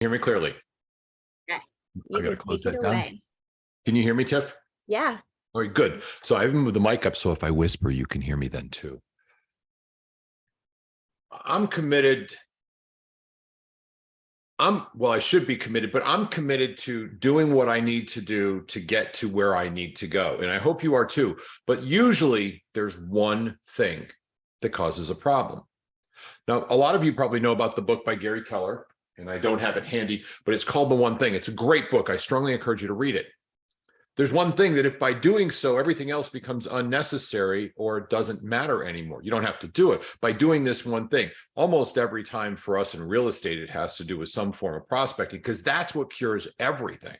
Hear me clearly. Okay, I you gotta can close take it that down. away. Can you hear me, Tiff? Yeah. All right, good. So I haven't moved the mic up, so if I whisper, you can hear me then too. I'm committed. I should be committed, but I'm committed to doing what I need to do to get to where I need to go. And I hope you are too. But usually there's one thing that causes a problem. Now, a lot of you probably know about the book by Gary Keller, and I don't have it handy, but it's called The One Thing. It's a great book. I strongly encourage you to read it. There's one thing that if by doing so, everything else becomes unnecessary or doesn't matter anymore. You don't have to do it. By doing this one thing, almost every time for us in real estate, it has to do with some form of prospecting because that's what cures everything.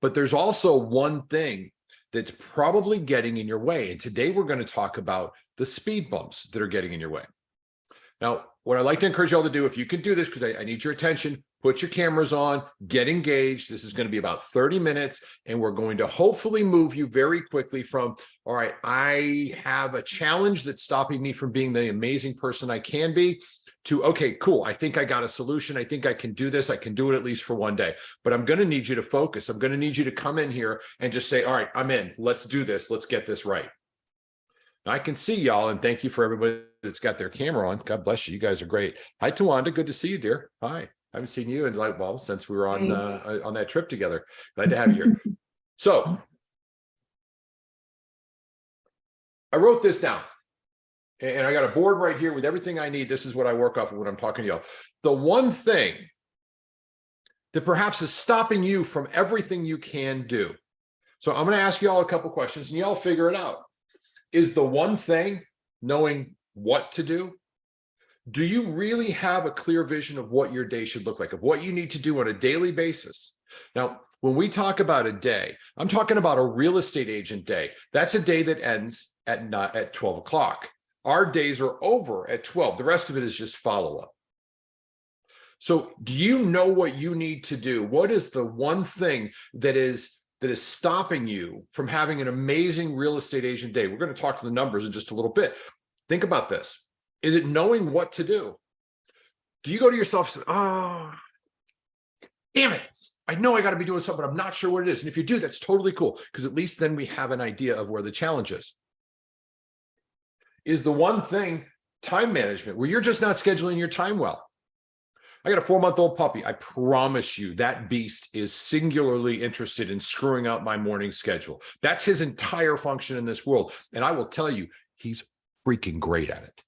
But there's also one thing that's probably getting in your way. And today we're going to talk about the speed bumps that are getting in your way. Now, what I'd like to encourage y'all to do, if you can do this, because I need your attention, put your cameras on, get engaged. This is going to be about 30 minutes, and we're going to hopefully move you very quickly from, all right, I have a challenge that's stopping me from being the amazing person I can be, to, okay, cool, I think I got a solution. I think I can do this. I can do it at least for one day. But I'm going to need you to focus. I'm going to need you to come in here and just say, all right, I'm in. Let's do this. Let's get this right. I can see y'all, and thank you for everybody that's got their camera on. God bless you. You guys are great. Hi, Tawanda. Good to see you, dear. Hi. I haven't seen you in Lightball since we were on that trip together. Glad to have you here. So I wrote this down, and I got a board right here with everything I need. This is what I work off of when I'm talking to y'all. The one thing that perhaps is stopping you from everything you can do. So I'm going to ask y'all a couple questions, and y'all figure it out. Is the one thing knowing what to do? Do you really have a clear vision of what your day should look like, of what you need to do on a daily basis? Now, when we talk about a day, I'm talking about a real estate agent day. That's a day that ends at 12 o'clock. Our days are over at 12. The rest of it is just follow-up. So do you know what you need to do? What is the one thing that is stopping you from having an amazing real estate agent day? We're going to talk to the numbers in just a little bit. Think about this. Is it knowing what to do? Do you go to yourself and say, oh, damn it, I know I got to be doing something, but I'm not sure what it is. And if you do, that's totally cool, because at least then we have an idea of where the challenge is. Is the one thing time management, where you're just not scheduling your time well? I got a 4-month-old puppy. I promise you that beast is singularly interested in screwing out my morning schedule. That's his entire function in this world. And I will tell you, he's freaking great at it.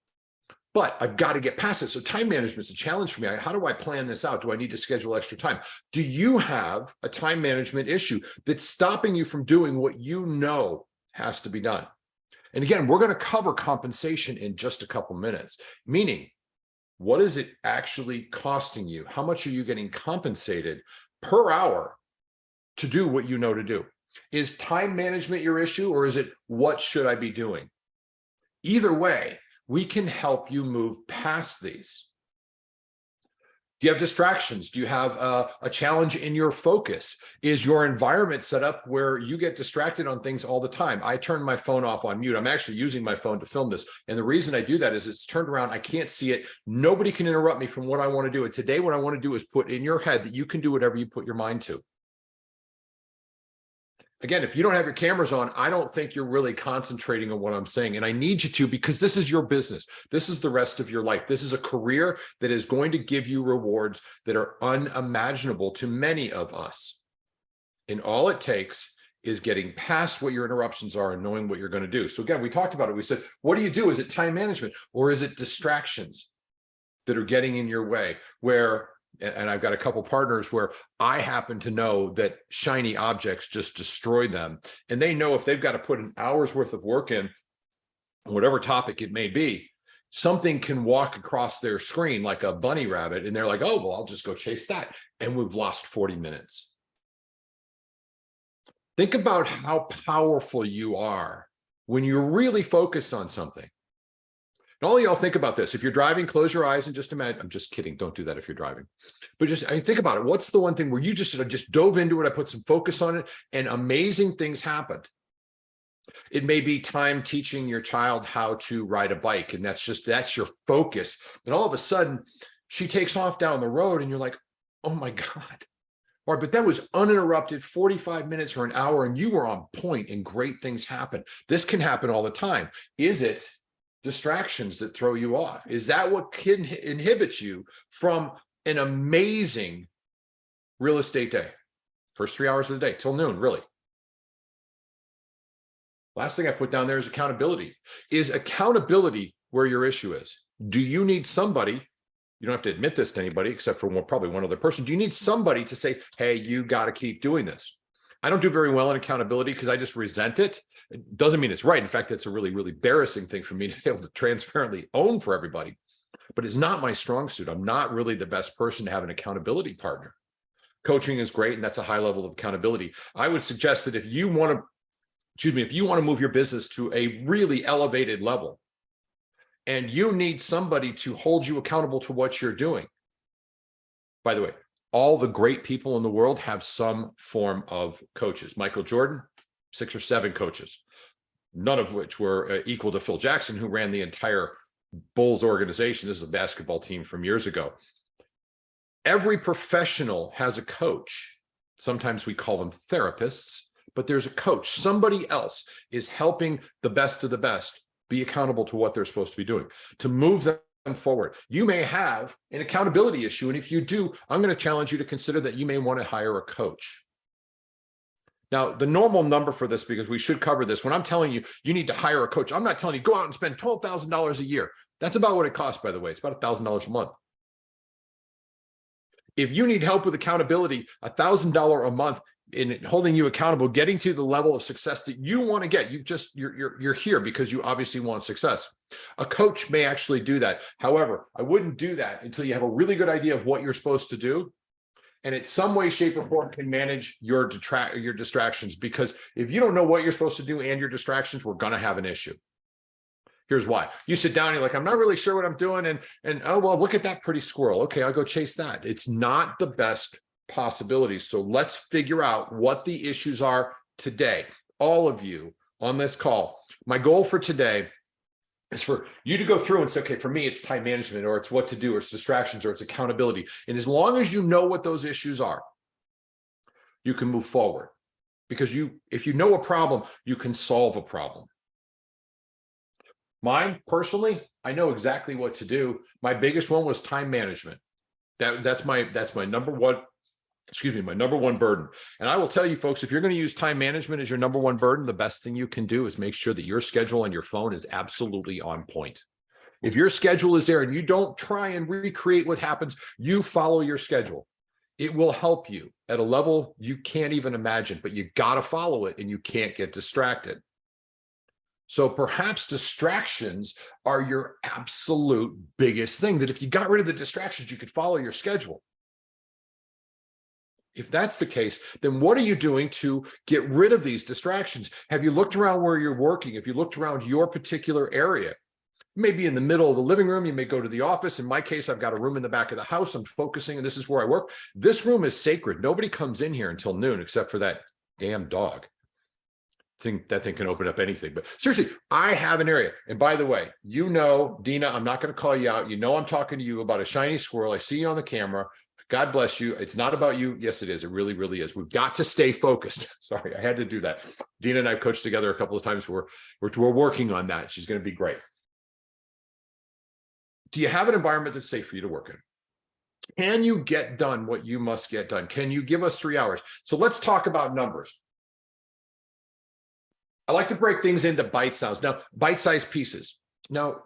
But I've got to get past it. So time management is a challenge for me. How do I plan this out? Do I need to schedule extra time? Do you have a time management issue that's stopping you from doing what you know has to be done? And again, we're going to cover compensation in just a couple minutes, meaning, what is it actually costing you? How much are you getting compensated per hour to do what you know to do? Is time management your issue, or is it what should I be doing? Either way, we can help you move past these. Do you have distractions? Do you have a challenge in your focus? Is your environment set up where you get distracted on things all the time? I turn my phone off on mute. I'm actually using my phone to film this. And the reason I do that is it's turned around. I can't see it. Nobody can interrupt me from what I want to do. And today, what I want to do is put in your head that you can do whatever you put your mind to. Again, if you don't have your cameras on, I don't think you're really concentrating on what I'm saying. And I need you to, because this is your business. This is the rest of your life. This is a career that is going to give you rewards that are unimaginable to many of us. And all it takes is getting past what your interruptions are and knowing what you're going to do. So again, we talked about it. We said, what do you do? Is it time management, or is it distractions that are getting in your way? And I've got a couple partners where I happen to know that shiny objects just destroy them. And they know if they've got to put an hour's worth of work in, whatever topic it may be, something can walk across their screen like a bunny rabbit. And they're like, oh, well, I'll just go chase that. And we've lost 40 minutes. Think about how powerful you are when you're really focused on something. And all of y'all think about this. If you're driving, close your eyes and just imagine. I'm just kidding. Don't do that if you're driving. But just think about it. What's the one thing where you just dove into it? I put some focus on it, and amazing things happened. It may be time teaching your child how to ride a bike, and that's your focus. And all of a sudden, she takes off down the road, and you're like, Oh my God. All right, but that was uninterrupted 45 minutes or an hour, and you were on point and great things happen. This can happen all the time. Is it distractions that throw you off? Is that what inhibits you from an amazing real estate day? First 3 hours of the day till noon, really. Last thing I put down there is accountability. Is accountability where your issue is? Do you need somebody? You don't have to admit this to anybody except for probably one other person. Do you need somebody to say, hey, you got to keep doing this? I don't do very well in accountability because I just resent it. It doesn't mean it's right. In fact, it's a really, really embarrassing thing for me to be able to transparently own for everybody, but it's not my strong suit. I'm not really the best person to have an accountability partner. Coaching is great, and that's a high level of accountability. I would suggest that if you want to move your business to a really elevated level, and you need somebody to hold you accountable to what you're doing. By the way, all the great people in the world have some form of coaches. Michael Jordan, 6 or 7 coaches, none of which were equal to Phil Jackson, who ran the entire Bulls organization. This is a basketball team from years ago. Every professional has a coach. Sometimes we call them therapists, but there's a coach. Somebody else is helping the best of the best be accountable to what they're supposed to be doing, to move them forward. You may have an accountability issue, and if you do, I'm going to challenge you to consider that you may want to hire a coach. Now, the normal number for this, because we should cover this, when I'm telling you, you need to hire a coach, I'm not telling you go out and spend $12,000 a year. That's about what it costs, by the way. It's about $1,000 a month. If you need help with accountability, $1,000 a month in holding you accountable, getting to the level of success that you want to get, you're here because you obviously want success. A coach may actually do that. However, I wouldn't do that until you have a really good idea of what you're supposed to do, and in some way, shape, or form can manage your distractions. Because if you don't know what you're supposed to do and your distractions, we're going to have an issue. Here's why. You sit down and you're like, I'm not really sure what I'm doing, and oh well, look at that pretty squirrel. Okay, I'll go chase that. It's not the best possibilities. So let's figure out what the issues are today. All of you on this call, my goal for today is for you to go through and say, okay, for me, it's time management, or it's what to do, or it's distractions, or it's accountability. And as long as you know what those issues are, you can move forward. Because if you know a problem, you can solve a problem. Mine, personally, I know exactly what to do. My biggest one was time management. That's my number one. My number one burden. And I will tell you folks, if you're going to use time management as your number one burden, the best thing you can do is make sure that your schedule on your phone is absolutely on point. If your schedule is there and you don't try and recreate what happens, you follow your schedule. It will help you at a level you can't even imagine, but you got to follow it and you can't get distracted. So perhaps distractions are your absolute biggest thing, that if you got rid of the distractions, you could follow your schedule. If that's the case, then what are you doing to get rid of these distractions? Have you looked around where you're working? Have you looked around your particular area? You may be in the middle of the living room. You may go to the office. In my case, I've got a room in the back of the house. I'm focusing, and this is where I work. This room is sacred. Nobody comes in here until noon, except for that damn dog. That thing can open up anything. But seriously, I have an area. And by the way, Dina, I'm not going to call you out. I'm talking to you about a shiny squirrel. I see you on the camera. God bless you. It's not about you. Yes, it is. It really, really is. We've got to stay focused. Sorry, I had to do that. Dina and I have coached together a couple of times. We're working on that. She's going to be great. Do you have an environment that's safe for you to work in? Can you get done what you must get done? Can you give us 3 hours? So let's talk about numbers. I like to break things into bite-sized pieces. Now,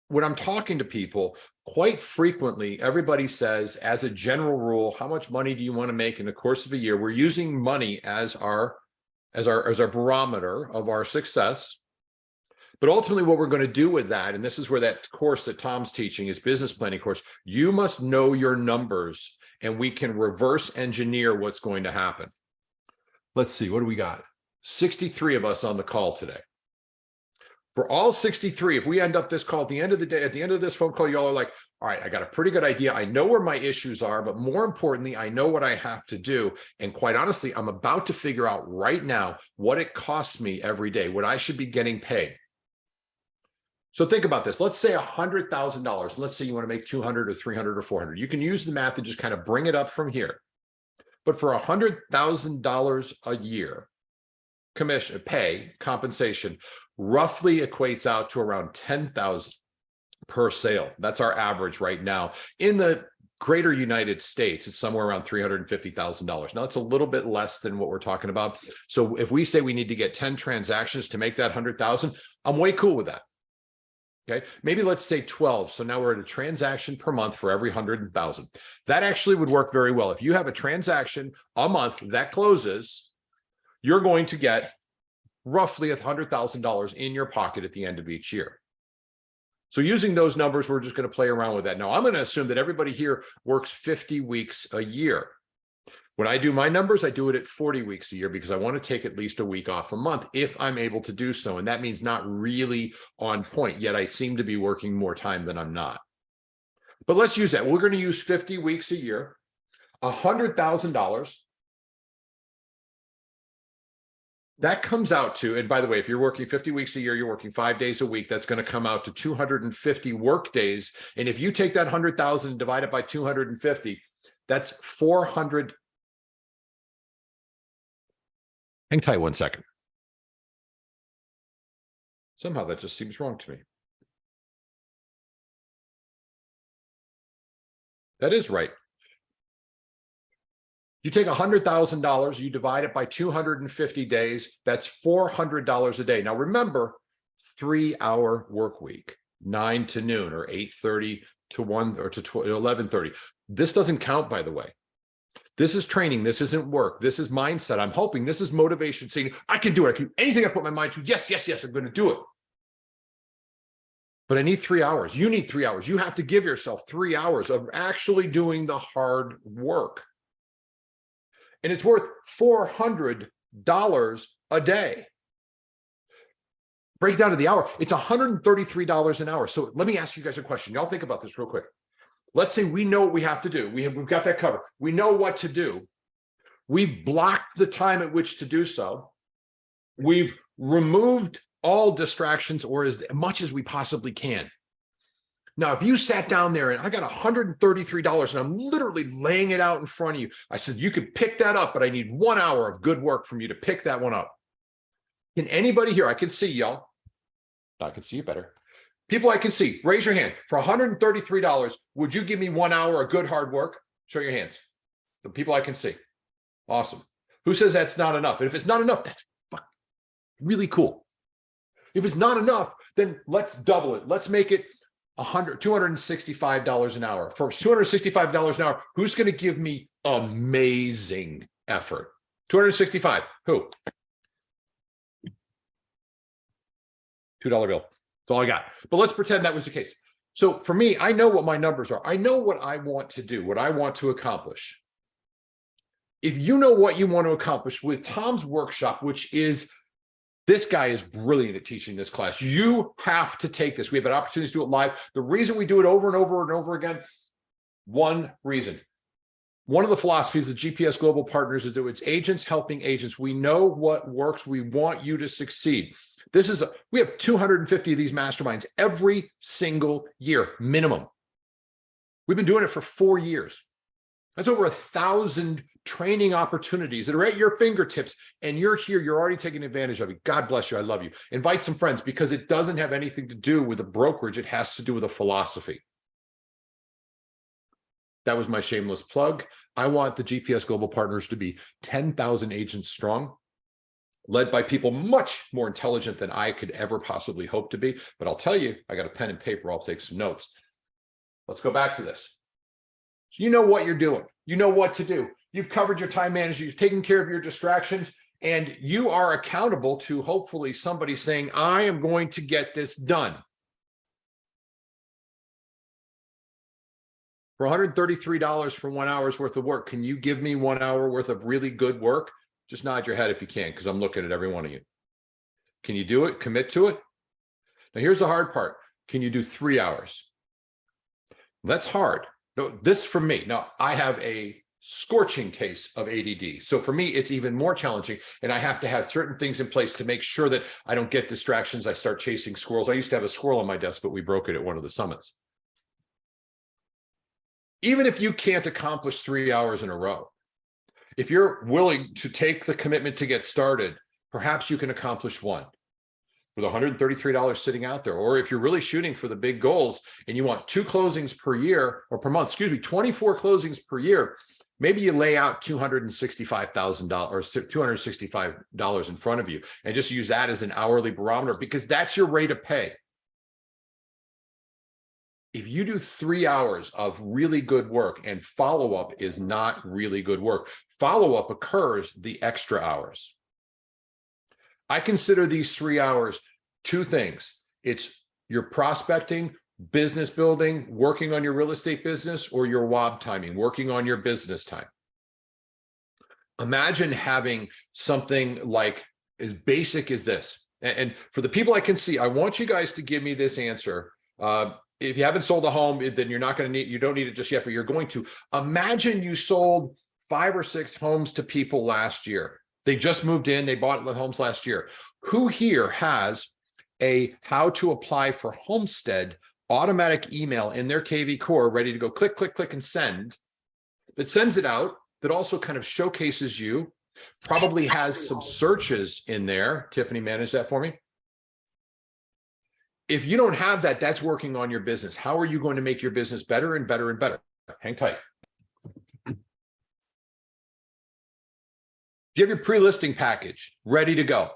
when I'm talking to people, quite frequently, everybody says, as a general rule, how much money do you want to make in the course of a year? We're using money as our barometer of our success. But ultimately, what we're going to do with that, and this is where that course that Tom's teaching, his business planning course, you must know your numbers, and we can reverse engineer what's going to happen. Let's see, what do we got? 63 of us on the call today. For all 63, if we end up this call at the end of the day, at the end of this phone call, y'all are like, all right, I got a pretty good idea. I know where my issues are, but more importantly, I know what I have to do. And quite honestly, I'm about to figure out right now what it costs me every day, what I should be getting paid. So think about this. Let's say $100,000. Let's say you want to make 200 or 300 or 400. You can use the math and just kind of bring it up from here. But for $100,000 a year, compensation roughly equates out to around $10,000 per sale. That's our average right now. In the greater United States, it's somewhere around $350,000. Now it's a little bit less than what we're talking about. So if we say we need to get 10 transactions to make that 100,000, I'm way cool with that. Okay, maybe let's say 12. So now we're at a transaction per month for every 100,000. That actually would work very well. If you have a transaction a month that closes, you're going to get roughly $100,000 in your pocket at the end of each year. So using those numbers, we're just going to play around with that. Now, I'm going to assume that everybody here works 50 weeks a year. When I do my numbers, I do it at 40 weeks a year because I want to take at least a week off a month if I'm able to do so. And that means not really on point, yet I seem to be working more time than I'm not. But let's use that. We're going to use 50 weeks a year, $100,000. That comes out to, and by the way, if you're working 50 weeks a year, you're working 5 days a week, that's going to come out to 250 work days. And if you take that 100,000 and divide it by 250, that's 400. Hang tight 1 second. Somehow that just seems wrong to me. That is right. You take $100,000, you divide it by 250 days, that's $400 a day. Now remember, 3-hour work week, 9 to noon or 8:30 to 1 or to 11:30. This doesn't count, by the way. This is training. This isn't work. This is mindset. I'm hoping this is motivation, saying, I can do it. I can do anything I put my mind to. Yes, yes, yes, I'm going to do it. But I need 3 hours. You need 3 hours. You have to give yourself 3 hours of actually doing the hard work. And it's worth $400 a day. Break down to the hour. It's $133 an hour. So let me ask you guys a question. Y'all think about this real quick. Let's say we know what we have to do. We've got that covered. We know what to do. We've blocked the time at which to do so. We've removed all distractions or as much as we possibly can. Now, if you sat down there and I got $133 and I'm literally laying it out in front of you, I said, you could pick that up, but I need 1 hour of good work from you to pick that one up. Can anybody here, I can see y'all. I can see you better. People I can see, raise your hand. For $133, would you give me 1 hour of good hard work? Show your hands. The people I can see. Awesome. Who says that's not enough? And if it's not enough, that's really cool. If it's not enough, then let's double it. Let's make it $265 an hour. For $265 an hour, who's going to give me amazing effort? 265. Who? $2 bill. That's all I got. But let's pretend that was the case. So for me, I know what my numbers are. I know what I want to do, what I want to accomplish. If you know what you want to accomplish with Tom's workshop, which is, this guy is brilliant at teaching this class. You have to take this. We have an opportunity to do it live. The reason we do it over and over and over again, one reason. One of the philosophies of GPS Global Partners is that it's agents helping agents. We know what works. We want you to succeed. We have 250 of these masterminds every single year, minimum. We've been doing it for 4 years. That's over 1,000 training opportunities that are at your fingertips, and you're here, you're already taking advantage of it. God bless you. I love you. Invite some friends because it doesn't have anything to do with a brokerage. It has to do with a philosophy. That was my shameless plug. I want the GPS Global Partners to be 10,000 agents strong, led by people much more intelligent than I could ever possibly hope to be. But I'll tell you, I got a pen and paper. I'll take some notes. Let's go back to this. So you know what you're doing. You know what to do. You've covered your time management. You've taken care of your distractions, and you are accountable to hopefully somebody saying, I am going to get this done. For $133 for 1 hour's worth of work, can you give me 1 hour worth of really good work? Just nod your head if you can, because I'm looking at every one of you. Can you do it? Commit to it? Now, here's the hard part. Can you do 3 hours? That's hard. No, this from me. Now, I have a scorching case of ADD. So for me, it's even more challenging. And I have to have certain things in place to make sure that I don't get distractions. I start chasing squirrels. I used to have a squirrel on my desk, but we broke it at one of the summits. Even if you can't accomplish 3 hours in a row, if you're willing to take the commitment to get started, perhaps you can accomplish one with $133 sitting out there. Or if you're really shooting for the big goals and you want 2 closings per year or per month, 24 closings per year, maybe you lay out $265,000 or $265 in front of you and just use that as an hourly barometer, because that's your rate of pay. If you do 3 hours of really good work and follow-up is not really good work, follow-up occurs the extra hours. I consider these 3 hours 2 things. It's your prospecting, business building, working on your real estate business, or your WOB timing, working on your business time. Imagine having something like as basic as this. And for the people I can see, I want you guys to give me this answer. If you haven't sold a home, then you're not going to need, you don't need it just yet, but you're going to. Imagine you sold 5 or 6 homes to people last year. They just moved in, they bought homes last year. Who here has a how to apply for Homestead automatic email in their KV Core ready to go click, click, click and send, that sends it out, that also kind of showcases you, probably has some searches in there. Tiffany, manage that for me. If you don't have that, that's working on your business. How are you going to make your business better and better and better? Hang tight. Do you have your pre-listing package ready to go?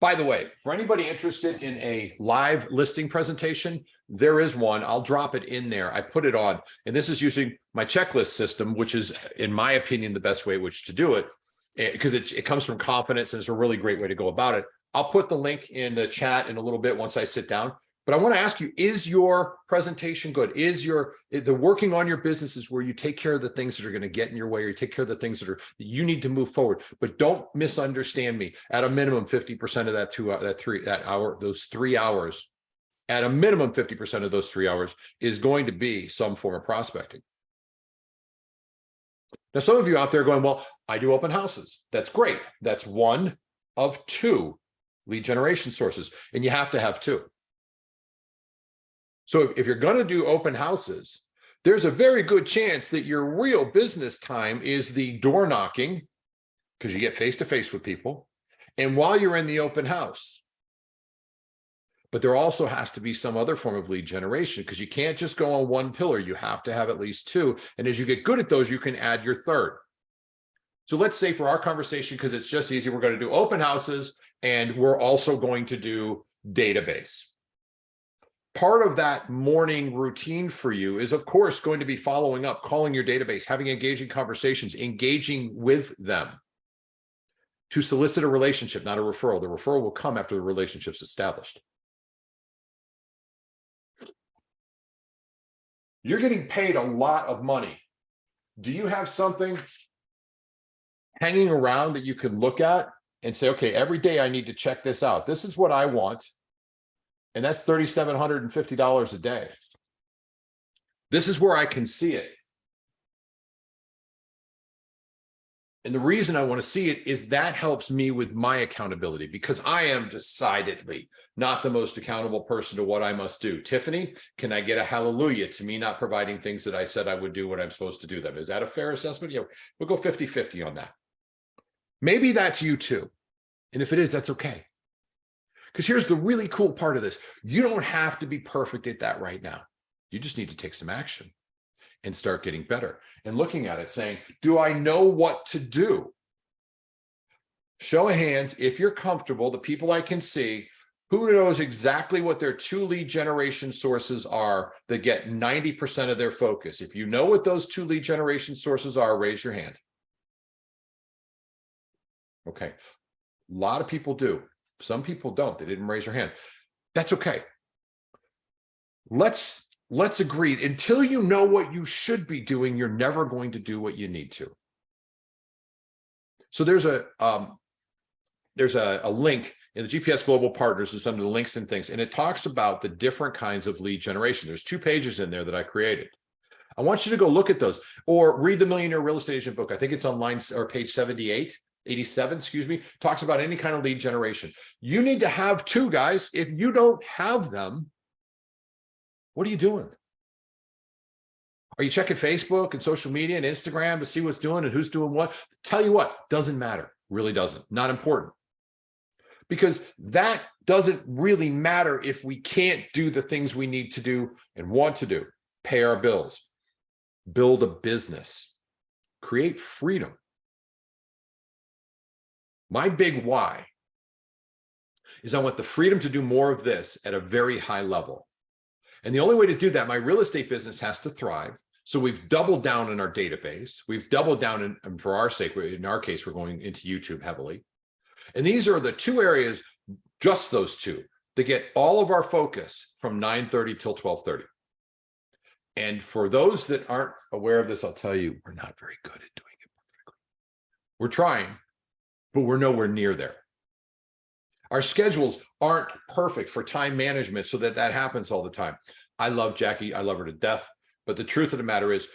By the way, for anybody interested in a live listing presentation, there is one. I'll drop it in there. I put it on, and this is using my checklist system, which is, in my opinion, the best way which to do it, because it comes from confidence and it's a really great way to go about it. I'll put the link in the chat in a little bit once I sit down. But I want to ask you, is your presentation good? Is the working on your business is where you take care of the things that are going to get in your way, or you take care of the things that you need to move forward? But don't misunderstand me. At a minimum, 50% of those 3 hours, at a minimum, 50% of those 3 hours is going to be some form of prospecting. Now, some of you out there going, well, I do open houses. That's great. That's one of 2 lead generation sources, and you have to have 2. So if you're going to do open houses, there's a very good chance that your real business time is the door knocking, because you get face-to-face with people, and while you're in the open house. But there also has to be some other form of lead generation, because you can't just go on one pillar. You have to have at least 2. And as you get good at those, you can add your third. So let's say for our conversation, because it's just easy, we're going to do open houses, and we're also going to do database. Part of that morning routine for you is, of course, going to be following up, calling your database, having engaging conversations, engaging with them to solicit a relationship, not a referral. The referral will come after the relationship's established. You're getting paid a lot of money. Do you have something hanging around that you can look at and say, okay, every day I need to check this out. This is what I want. And that's $3,750 a day. This is where I can see it. And the reason I want to see it is that helps me with my accountability, because I am decidedly not the most accountable person to what I must do. Tiffany, can I get a hallelujah to me not providing things that I said I would do when I'm supposed to do them? Is that a fair assessment? Yeah, we'll go 50-50 on that. Maybe that's you too. And if it is, that's okay. Because here's the really cool part of this. You don't have to be perfect at that right now. You just need to take some action and start getting better and looking at it saying, do I know what to do? Show of hands, if you're comfortable, the people I can see, who knows exactly what their 2 lead generation sources are that get 90% of their focus? If you know what those 2 lead generation sources are, raise your hand. Okay. A lot of people do. Some people don't. They didn't raise their hand. That's okay. Let's agree. Until you know what you should be doing, you're never going to do what you need to. So there's a link in the GPS Global Partners, is under the links and things, and it talks about the different kinds of lead generation. There's 2 pages in there that I created. I want you to go look at those or read the Millionaire Real Estate Agent book. I think it's on line or page 87, excuse me, talks about any kind of lead generation. You need to have two, guys. If you don't have them, what are you doing? Are you checking Facebook and social media and Instagram to see what's doing and who's doing what? Tell you what, doesn't matter. Really doesn't. Not important. Because that doesn't really matter if we can't do the things we need to do and want to do. Pay our bills, build a business, create freedom. My big why is I want the freedom to do more of this at a very high level. And the only way to do that, my real estate business has to thrive. So we've doubled down in our database. We've doubled down, and for our sake, in our case, we're going into YouTube heavily. And these are the two areas, just those two, that get all of our focus from 9:30 till 12:30. And for those that aren't aware of this, I'll tell you, we're not very good at doing it perfectly. We're trying, but we're nowhere near there. Our schedules aren't perfect for time management so that happens all the time. I love Jackie. I love her to death. But the truth of the matter is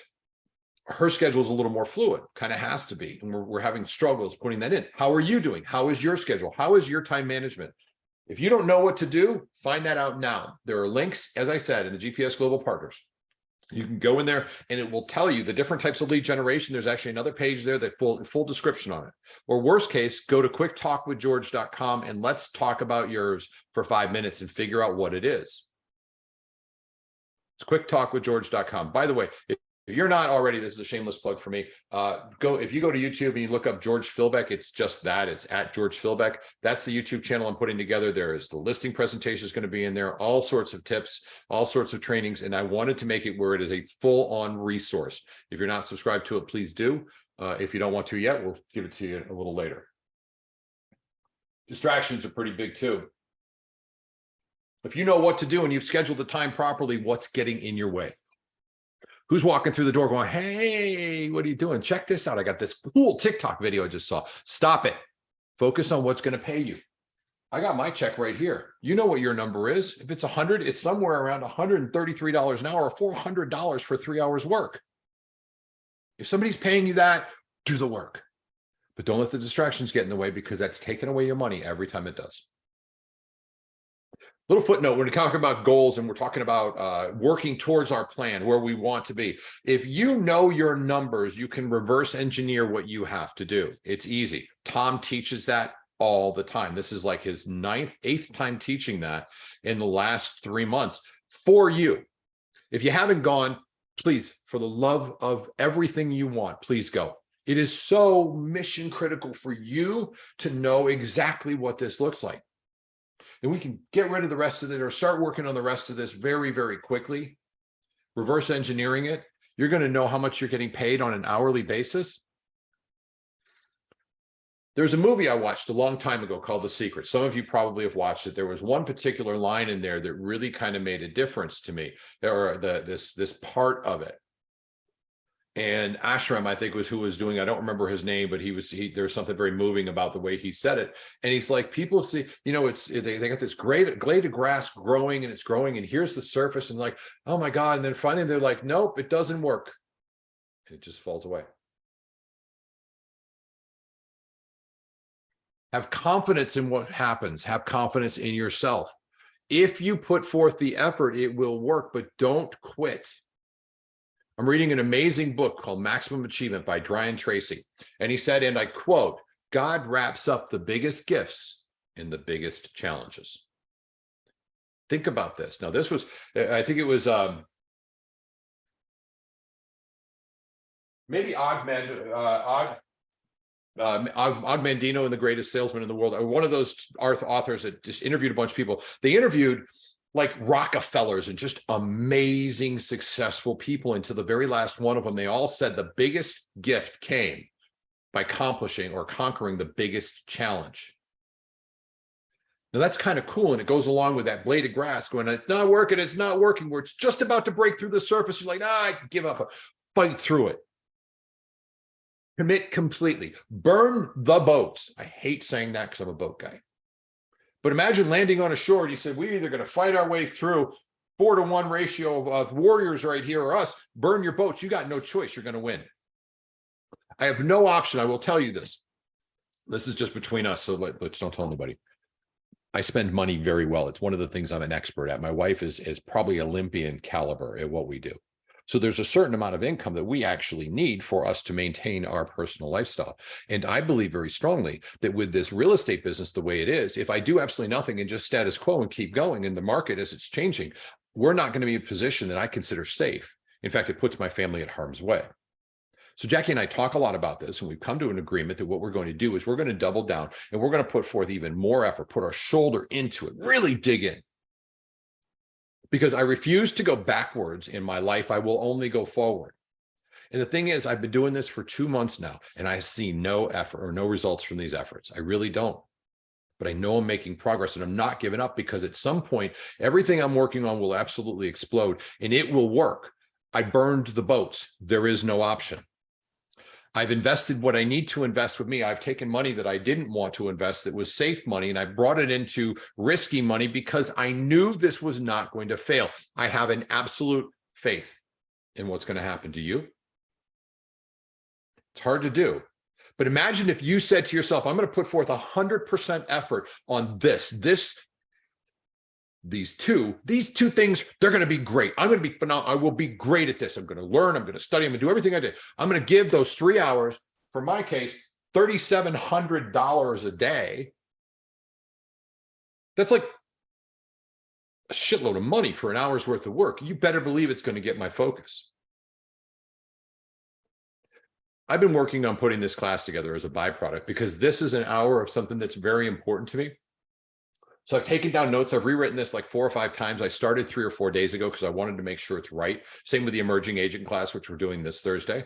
her schedule is a little more fluid, kind of has to be. And we're having struggles putting that in. How are you doing? How is your schedule? How is your time management? If you don't know what to do, find that out now. There are links, as I said, in the GPS Global Partners. You can go in there and it will tell you the different types of lead generation. There's actually another page there that full description on it. Or worst case, go to quicktalkwithgeorge.com and let's talk about yours for 5 minutes and figure out what it is. It's quicktalkwithgeorge.com. By the way, if you're not already, this is a shameless plug for me. If you go to YouTube and you look up George Philbeck, it's just that. It's at George Philbeck. That's the YouTube channel I'm putting together. There is the listing presentation is going to be in there, all sorts of tips, all sorts of trainings. And I wanted to make it where it is a full-on resource. If you're not subscribed to it, please do. If you don't want to yet, we'll give it to you a little later. Distractions are pretty big too. If you know what to do and you've scheduled the time properly, what's getting in your way? Who's walking through the door going, hey, what are you doing? Check this out. I got this cool TikTok video I just saw. Stop it. Focus on what's going to pay you. I got my check right here. You know what your number is. If it's 100, it's somewhere around $133 an hour or $400 for 3 hours work. If somebody's paying you that, do the work. But don't let the distractions get in the way because that's taking away your money every time it does. Little footnote, when we talk about goals and we're talking about working towards our plan, where we want to be. If you know your numbers, you can reverse engineer what you have to do. It's easy. Tom teaches that all the time. This is like his 8th time teaching that in the last 3 months for you. If you haven't gone, please, for the love of everything you want, please go. It is so mission critical for you to know exactly what this looks like. And we can get rid of the rest of it or start working on the rest of this very, very quickly. Reverse engineering it. You're going to know how much you're getting paid on an hourly basis. There's a movie I watched a long time ago called The Secret. Some of you probably have watched it. There was one particular line in there that really kind of made a difference to me, or this part of it. And Ashram, I think, was who was doing, I don't remember his name, but there's something very moving about the way he said it. And he's like, people see, you know, they got this great glade of grass growing and it's growing and here's the surface and like, oh my God. And then finally they're like, nope, it doesn't work. And it just falls away. Have confidence in what happens. Have confidence in yourself. If you put forth the effort, it will work, but don't quit. I'm reading an amazing book called Maximum Achievement by Brian Tracy. And he said, and I quote, God wraps up the biggest gifts in the biggest challenges. Think about this. Now, this was, I think it was maybe Og Mandino and the Greatest Salesman in the World, or one of those authors that just interviewed a bunch of people. They interviewed like Rockefellers and just amazing, successful people. And to the very last one of them, they all said the biggest gift came by accomplishing or conquering the biggest challenge. Now that's kind of cool. And it goes along with that blade of grass going, it's not working, where it's just about to break through the surface. You're like, I give up, fight through it. Commit completely, burn the boats. I hate saying that because I'm a boat guy. But imagine landing on a shore and you said, we're either going to fight our way through 4-to-1 ratio of warriors right here or us, burn your boats. You got no choice. You're going to win. I have no option. I will tell you this. This is just between us, so let's don't tell anybody. I spend money very well. It's one of the things I'm an expert at. My wife is probably Olympian caliber at what we do. So there's a certain amount of income that we actually need for us to maintain our personal lifestyle. And I believe very strongly that with this real estate business the way it is, if I do absolutely nothing and just status quo and keep going in the market as it's changing, we're not going to be in a position that I consider safe. In fact, it puts my family at harm's way. So Jackie and I talk a lot about this, and we've come to an agreement that what we're going to do is we're going to double down and we're going to put forth even more effort, put our shoulder into it, really dig in. Because I refuse to go backwards in my life. I will only go forward. And the thing is, I've been doing this for 2 months now, and I see no effort or no results from these efforts. I really don't. But I know I'm making progress, and I'm not giving up, because at some point, everything I'm working on will absolutely explode, and it will work. I burned the boats. There is no option. I've invested what I need to invest with me. I've taken money that I didn't want to invest that was safe money, and I brought it into risky money because I knew this was not going to fail. I have an absolute faith in what's going to happen to you. It's hard to do. But imagine if you said to yourself, I'm going to put forth 100% effort on these two things, they're going to be great. I'm going to be phenomenal. I will be great at this. I'm going to learn. I'm going to study. I'm going to do everything I did. I'm going to give those 3 hours, for my case, $3,700 a day. That's like a shitload of money for an hour's worth of work. You better believe it's going to get my focus. I've been working on putting this class together as a byproduct because this is an hour of something that's very important to me. So I've taken down notes. I've rewritten this like 4 or 5 times. I started 3 or 4 days ago because I wanted to make sure it's right. Same with the emerging agent class, which we're doing this Thursday.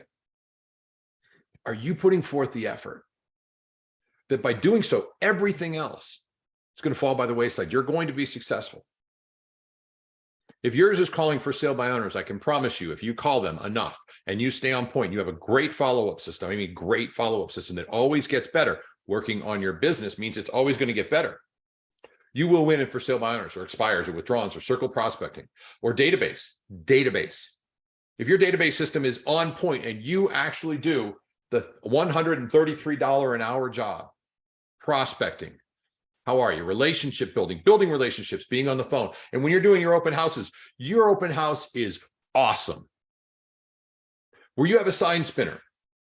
Are you putting forth the effort that by doing so, everything else is going to fall by the wayside? You're going to be successful. If yours is calling for sale by owners, I can promise you, if you call them enough and you stay on point, you have a great follow-up system. I mean, great follow-up system that always gets better. Working on your business means it's always going to get better. You will win it for sale by owners or expires or withdrawals or circle prospecting or database. If your database system is on point and you actually do the $133 an hour job, prospecting, how are you? Relationship building relationships, being on the phone. And when you're doing your open houses, your open house is awesome. Where you have a sign spinner.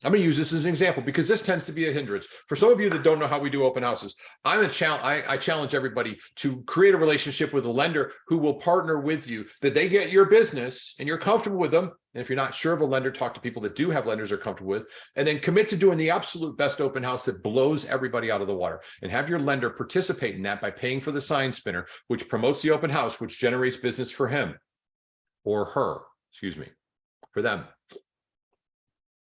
I'm going to use this as an example because this tends to be a hindrance. For some of you that don't know how we do open houses, I challenge everybody to create a relationship with a lender who will partner with you, that they get your business and you're comfortable with them. And if you're not sure of a lender, talk to people that do have lenders they're comfortable with, and then commit to doing the absolute best open house that blows everybody out of the water, and have your lender participate in that by paying for the sign spinner, which promotes the open house, which generates business for him or her, for them.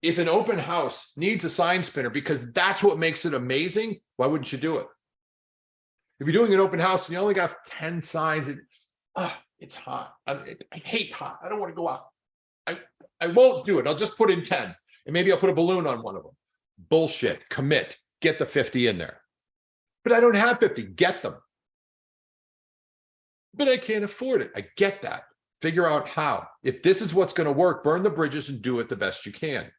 If an open house needs a sign spinner because that's what makes it amazing, why wouldn't you do it? If you're doing an open house and you only got 10 signs, it's hot. I hate hot. I don't want to go out. I won't do it. I'll just put in 10 and maybe I'll put a balloon on one of them. Bullshit. Commit. Get the 50 in there. But I don't have 50. Get them. But I can't afford it. I get that. Figure out how. If this is what's going to work, burn the bridges and do it the best you can.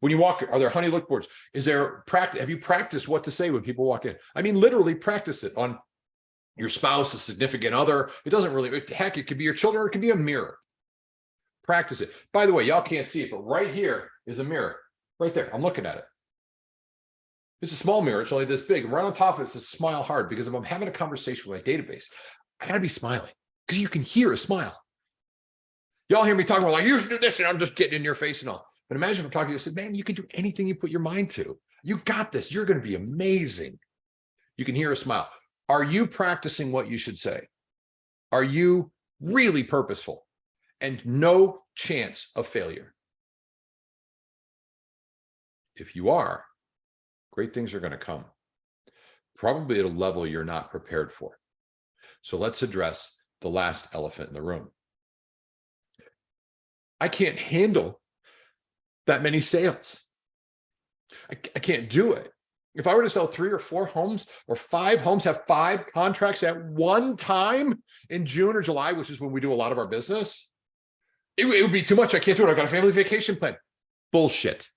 When you walk, are there honey look boards? Is there practice? Have you practiced what to say when people walk in? I mean, literally practice it on your spouse, a significant other. It doesn't really, heck, it could be your children or it could be a mirror. Practice it. By the way, y'all can't see it, but right here is a mirror. Right there. I'm looking at it. It's a small mirror. It's only this big. And right on top of it says smile hard, because if I'm having a conversation with my database, I got to be smiling because you can hear a smile. Y'all hear me talking about like, you should do this, and I'm just getting in your face and all. But imagine if I'm talking to you, I said, man, you can do anything you put your mind to. You got this. You're going to be amazing. You can hear a smile. Are you practicing what you should say? Are you really purposeful? And no chance of failure. If you are, great things are going to come. Probably at a level you're not prepared for. So let's address the last elephant in the room. I can't handle that many sales. I can't do it. If I were to sell 3 or 4 homes or 5 homes, have 5 contracts at one time in June or July, which is when we do a lot of our business, it would be too much. I can't do it. I've got a family vacation plan. Bullshit.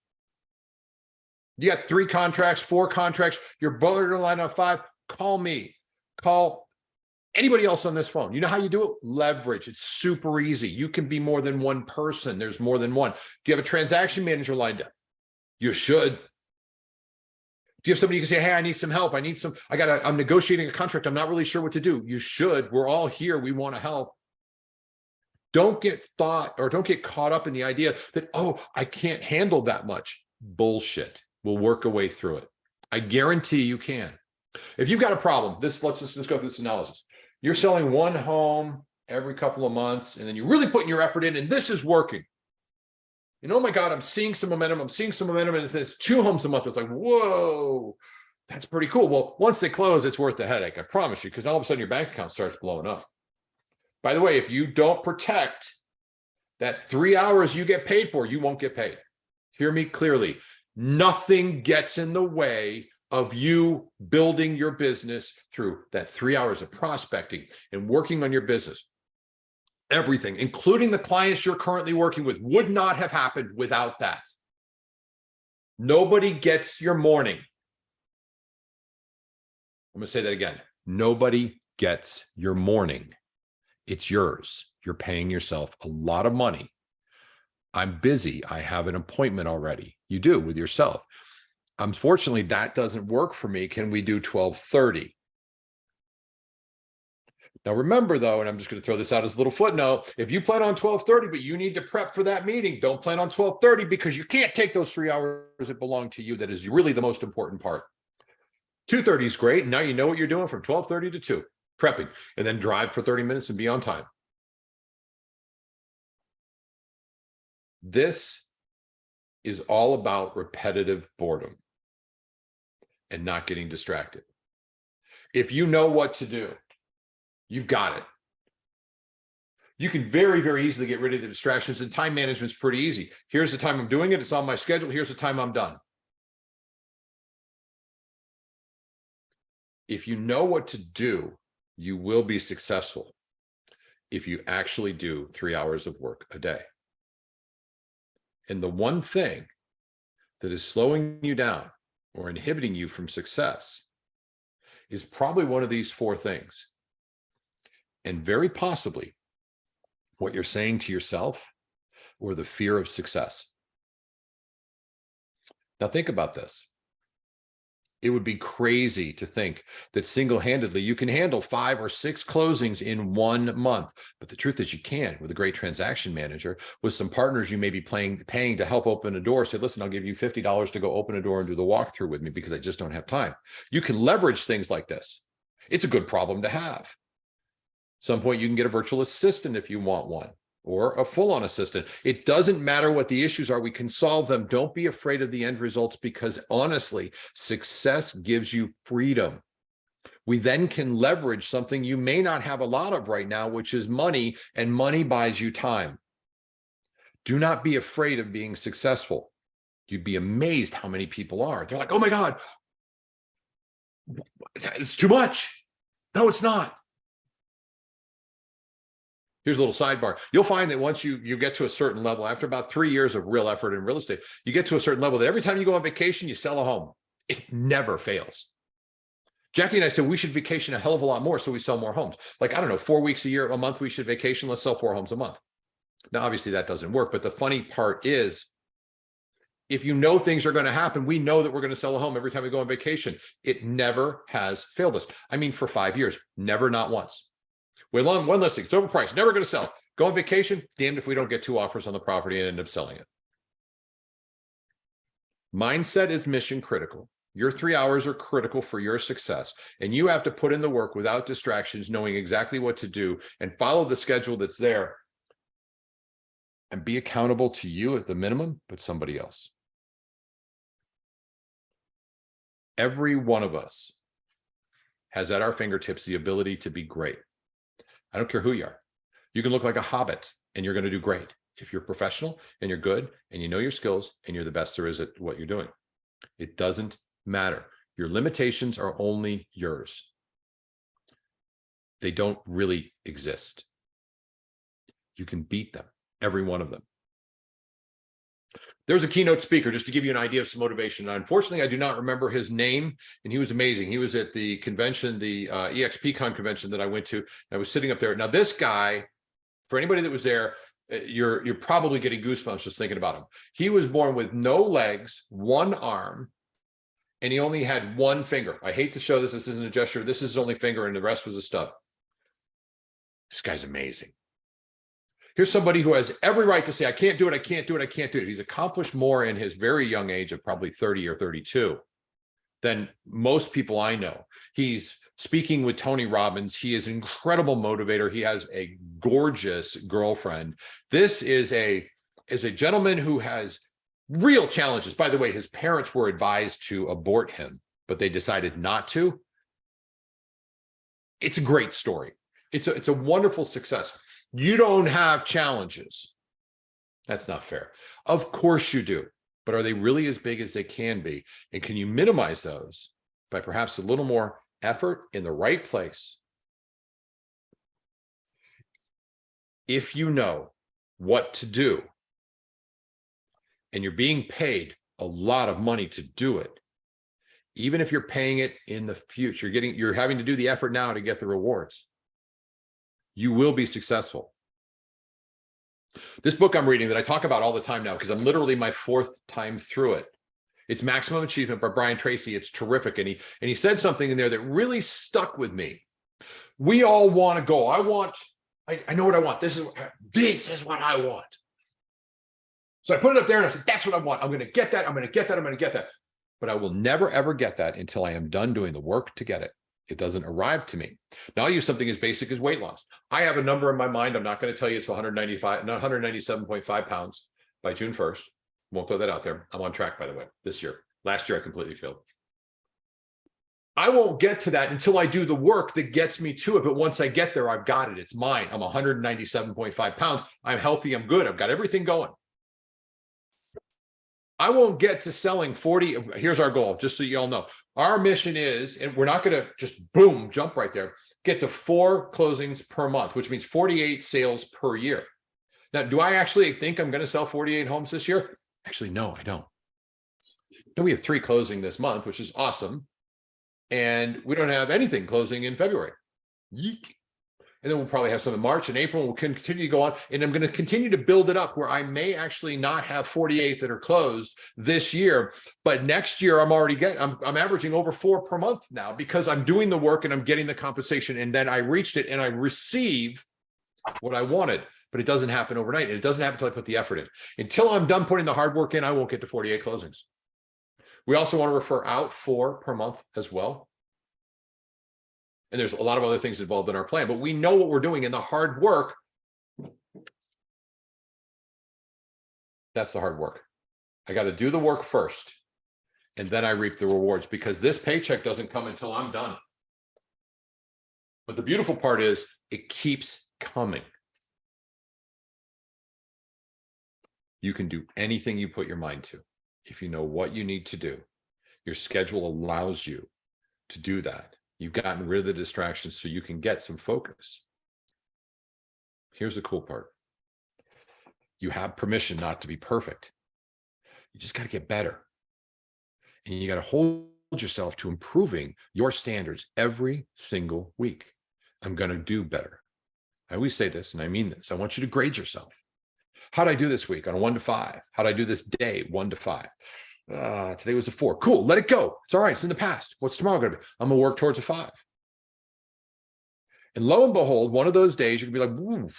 You got 3 contracts, 4 contracts, you're borderline on 5. Call me. Call anybody else on this phone. You know how you do it? Leverage. It's super easy. You can be more than one person. There's more than one. Do you have a transaction manager lined up? You should. Do you have somebody you can say, hey, I need some help. I'm negotiating a contract. I'm not really sure what to do. You should. We're all here. We want to help. Don't get caught up in the idea that, oh, I can't handle that much. Bullshit. We'll work a way through it. I guarantee you can. If you've got a problem, let's go through this analysis. You're selling 1 home every couple of months, and then you're really putting your effort in, and this is working. And oh my God, I'm seeing some momentum. And if there's 2 homes a month, it's like, whoa, that's pretty cool. Well, once they close, it's worth the headache. I promise you, because all of a sudden your bank account starts blowing up. By the way, if you don't protect that 3 hours you get paid for, you won't get paid. Hear me clearly. Nothing gets in the way of you building your business through that 3 hours of prospecting and working on your business. Everything, including the clients you're currently working with, would not have happened without that. Nobody gets your morning. I'm going to say that again. Nobody gets your morning. It's yours. You're paying yourself a lot of money. I'm busy. I have an appointment already. You do with yourself. Unfortunately, that doesn't work for me. Can we do 12:30? Now, remember, though, and I'm just going to throw this out as a little footnote, if you plan on 12:30, but you need to prep for that meeting, don't plan on 12:30 because you can't take those 3 hours that belong to you. That is really the most important part. 2:30 is great. Now you know what you're doing from 12:30 to 2, prepping, and then drive for 30 minutes and be on time. This is all about repetitive boredom and not getting distracted. If you know what to do, you've got it. You can very, very easily get rid of the distractions, and time management is pretty easy. Here's the time I'm doing it. It's on my schedule. Here's the time I'm done. If you know what to do, you will be successful if you actually do 3 hours of work a day. And the one thing that is slowing you down or inhibiting you from success is probably one of these 4 things. And very possibly what you're saying to yourself or the fear of success. Now think about this. It would be crazy to think that single-handedly you can handle 5 or 6 closings in 1 month. But the truth is you can with a great transaction manager, with some partners you may be paying to help open a door. Say, listen, I'll give you $50 to go open a door and do the walkthrough with me because I just don't have time. You can leverage things like this. It's a good problem to have. At some point you can get a virtual assistant if you want one, or a full-on assistant. It doesn't matter what the issues are. We can solve them. Don't be afraid of the end results, because honestly, success gives you freedom. We then can leverage something you may not have a lot of right now, which is money, and money buys you time. Do not be afraid of being successful. You'd be amazed how many people are. They're like, oh my God, it's too much. No, it's not. Here's a little sidebar. You'll find that once you get to a certain level, after about 3 years of real effort in real estate, you get to a certain level that every time you go on vacation, you sell a home. It never fails. Jackie and I said we should vacation a hell of a lot more so we sell more homes. Like, I don't know, 4 weeks a month we should vacation. Let's sell 4 homes a month. Now, obviously that doesn't work, but the funny part is, if you know things are going to happen, we know that we're going to sell a home every time we go on vacation. It never has failed us. I mean, for 5 years, never, not once. We have one listing, it's overpriced, never going to sell. Go on vacation, damned if we don't get 2 offers on the property and end up selling it. Mindset is mission critical. Your 3 hours are critical for your success, and you have to put in the work without distractions, knowing exactly what to do and follow the schedule that's there, and be accountable to you at the minimum, but somebody else. Every one of us has at our fingertips the ability to be great. I don't care who you are. You can look like a hobbit and you're going to do great if you're professional and you're good and you know your skills and you're the best there is at what you're doing. It doesn't matter. Your limitations are only yours. They don't really exist. You can beat them, every one of them. There's a keynote speaker, just to give you an idea of some motivation. Now, unfortunately, I do not remember his name, and he was amazing. He was at the convention, the EXPCon convention that I went to. I was sitting up there. Now, this guy, for anybody that was there, you're probably getting goosebumps just thinking about him. He was born with no legs, one arm, and he only had one finger. I hate to show this. This isn't a gesture. This is his only finger, and the rest was a stub. This guy's amazing. Here's somebody who has every right to say, I can't do it, I can't do it, I can't do it. He's accomplished more in his very young age of probably 30 or 32 than most people I know. He's speaking with Tony Robbins. He is an incredible motivator. He has a gorgeous girlfriend. This is a gentleman who has real challenges. By the way, his parents were advised to abort him, but they decided not to. It's a great story. It's a wonderful success. You don't have challenges. That's not fair. Of course you do, but are they really as big as they can be? And can you minimize those by perhaps a little more effort in the right place? If you know what to do and you're being paid a lot of money to do it, even if you're paying it in the future, you're having to do the effort now to get the rewards. You will be successful. This book I'm reading that I talk about all the time now, because I'm literally my 4th time through it. It's Maximum Achievement by Brian Tracy. It's terrific. And he said something in there that really stuck with me. We all want to go. I know what I want. This is what I want. So I put it up there and I said, that's what I want. I'm going to get that. I'm going to get that. I'm going to get that. But I will never, ever get that until I am done doing the work to get it. It doesn't arrive to me. Now I'll use something as basic as weight loss. I have a number in my mind. I'm not going to tell you it's 197.5 pounds by June 1st. Won't throw that out there. I'm on track, by the way, this year. Last year, I completely failed. I won't get to that until I do the work that gets me to it. But once I get there, I've got it. It's mine. I'm 197.5 pounds. I'm healthy. I'm good. I've got everything going. I won't get to selling 40. Here's our goal, just so you all know. Our mission is, and we're not going to just boom, jump right there, get to 4 closings per month, which means 48 sales per year. Now, do I actually think I'm going to sell 48 homes this year? Actually, no, I don't. And we have 3 closing this month, which is awesome. And we don't have anything closing in February. Yeek. And then we'll probably have some in March and April. We'll continue to go on. And I'm going to continue to build it up where I may actually not have 48 that are closed this year. But next year, I'm averaging over 4 per month now because I'm doing the work and I'm getting the compensation. And then I reached it and I receive what I wanted. But it doesn't happen overnight. And it doesn't happen until I put the effort in. Until I'm done putting the hard work in, I won't get to 48 closings. We also want to refer out 4 per month as well. And there's a lot of other things involved in our plan, but we know what we're doing in the hard work. That's the hard work. I got to do the work first, and then I reap the rewards because this paycheck doesn't come until I'm done. But the beautiful part is it keeps coming. You can do anything you put your mind to if you know what you need to do. Your schedule allows you to do that. You've gotten rid of the distractions so you can get some focus. Here's the cool part. You have permission not to be perfect. You just got to get better. And you got to hold yourself to improving your standards every single week. I'm going to do better. I always say this, and I mean this. I want you to grade yourself. How'd I do this week on a 1 to 5? How'd I do this day 1 to 5? Today was a 4. Cool. Let it go. It's all right. It's in the past. What's tomorrow going to be? I'm going to work towards a 5. And lo and behold, one of those days, you can be like, ooh,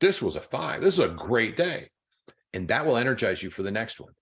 this was a 5. This is a great day. And that will energize you for the next one.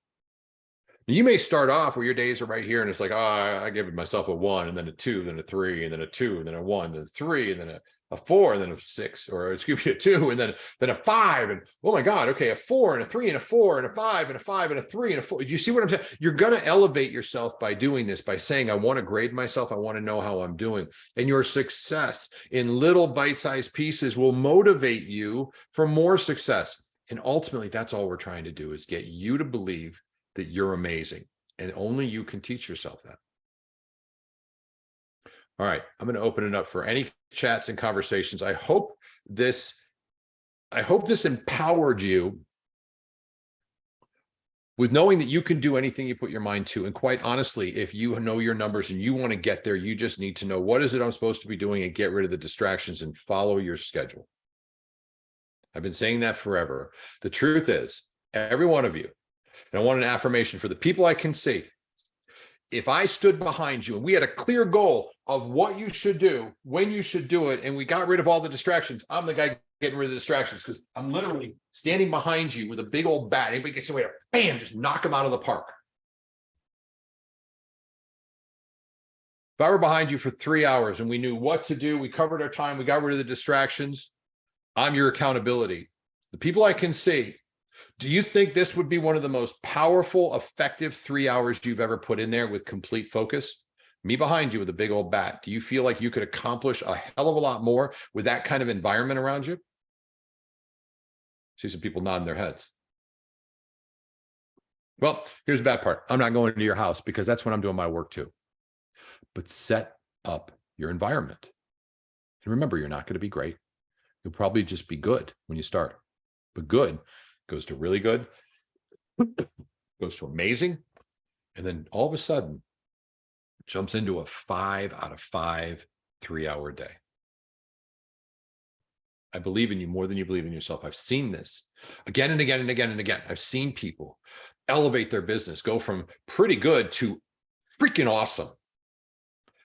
You may start off where your days are right here and it's like, oh, I give myself a 1 and then a 2, then a 3, and then a 2, and then a 1, then a 3, and then a 4, and then a 6, or excuse me, a 2, and then a 5, and oh my God, okay, a 4 and a 3 and a 4 and a 5 and a 5 and a 3 and a 4. Do you see what I'm saying? You're going to elevate yourself by doing this, by saying, I want to grade myself. I want to know how I'm doing. And your success in little bite-sized pieces will motivate you for more success. And ultimately, that's all we're trying to do is get you to believe that you're amazing. And only you can teach yourself that. All right, I'm going to open it up for any chats and conversations. I hope this empowered you with knowing that you can do anything you put your mind to. And quite honestly, if you know your numbers and you want to get there, you just need to know, what is it I'm supposed to be doing, and get rid of the distractions and follow your schedule. I've been saying that forever. The truth is, every one of you, and I want an affirmation for the people I can see. If I stood behind you and we had a clear goal of what you should do, when you should do it, and we got rid of all the distractions, I'm the guy getting rid of the distractions, because I'm literally standing behind you with a big old bat. Anybody gets away to bam, just knock them out of the park. If I were behind you for 3 hours and we knew what to do, we covered our time, we got rid of the distractions, I'm your accountability. The people I can see, do you think this would be one of the most powerful, effective 3 hours you've ever put in there with complete focus? Me behind you with a big old bat. Do you feel like you could accomplish a hell of a lot more with that kind of environment around you? See some people nodding their heads. Well, here's the bad part. I'm not going to your house, because that's when I'm doing my work too. But set up your environment. And remember, you're not going to be great. You'll probably just be good when you start. But good goes to really good, goes to amazing, and then all of a sudden jumps into a 5 out of 5 3-hour day. I believe in you more than you believe in yourself. I've seen this again and again and again and again. I've seen people elevate their business, go from pretty good to freaking awesome.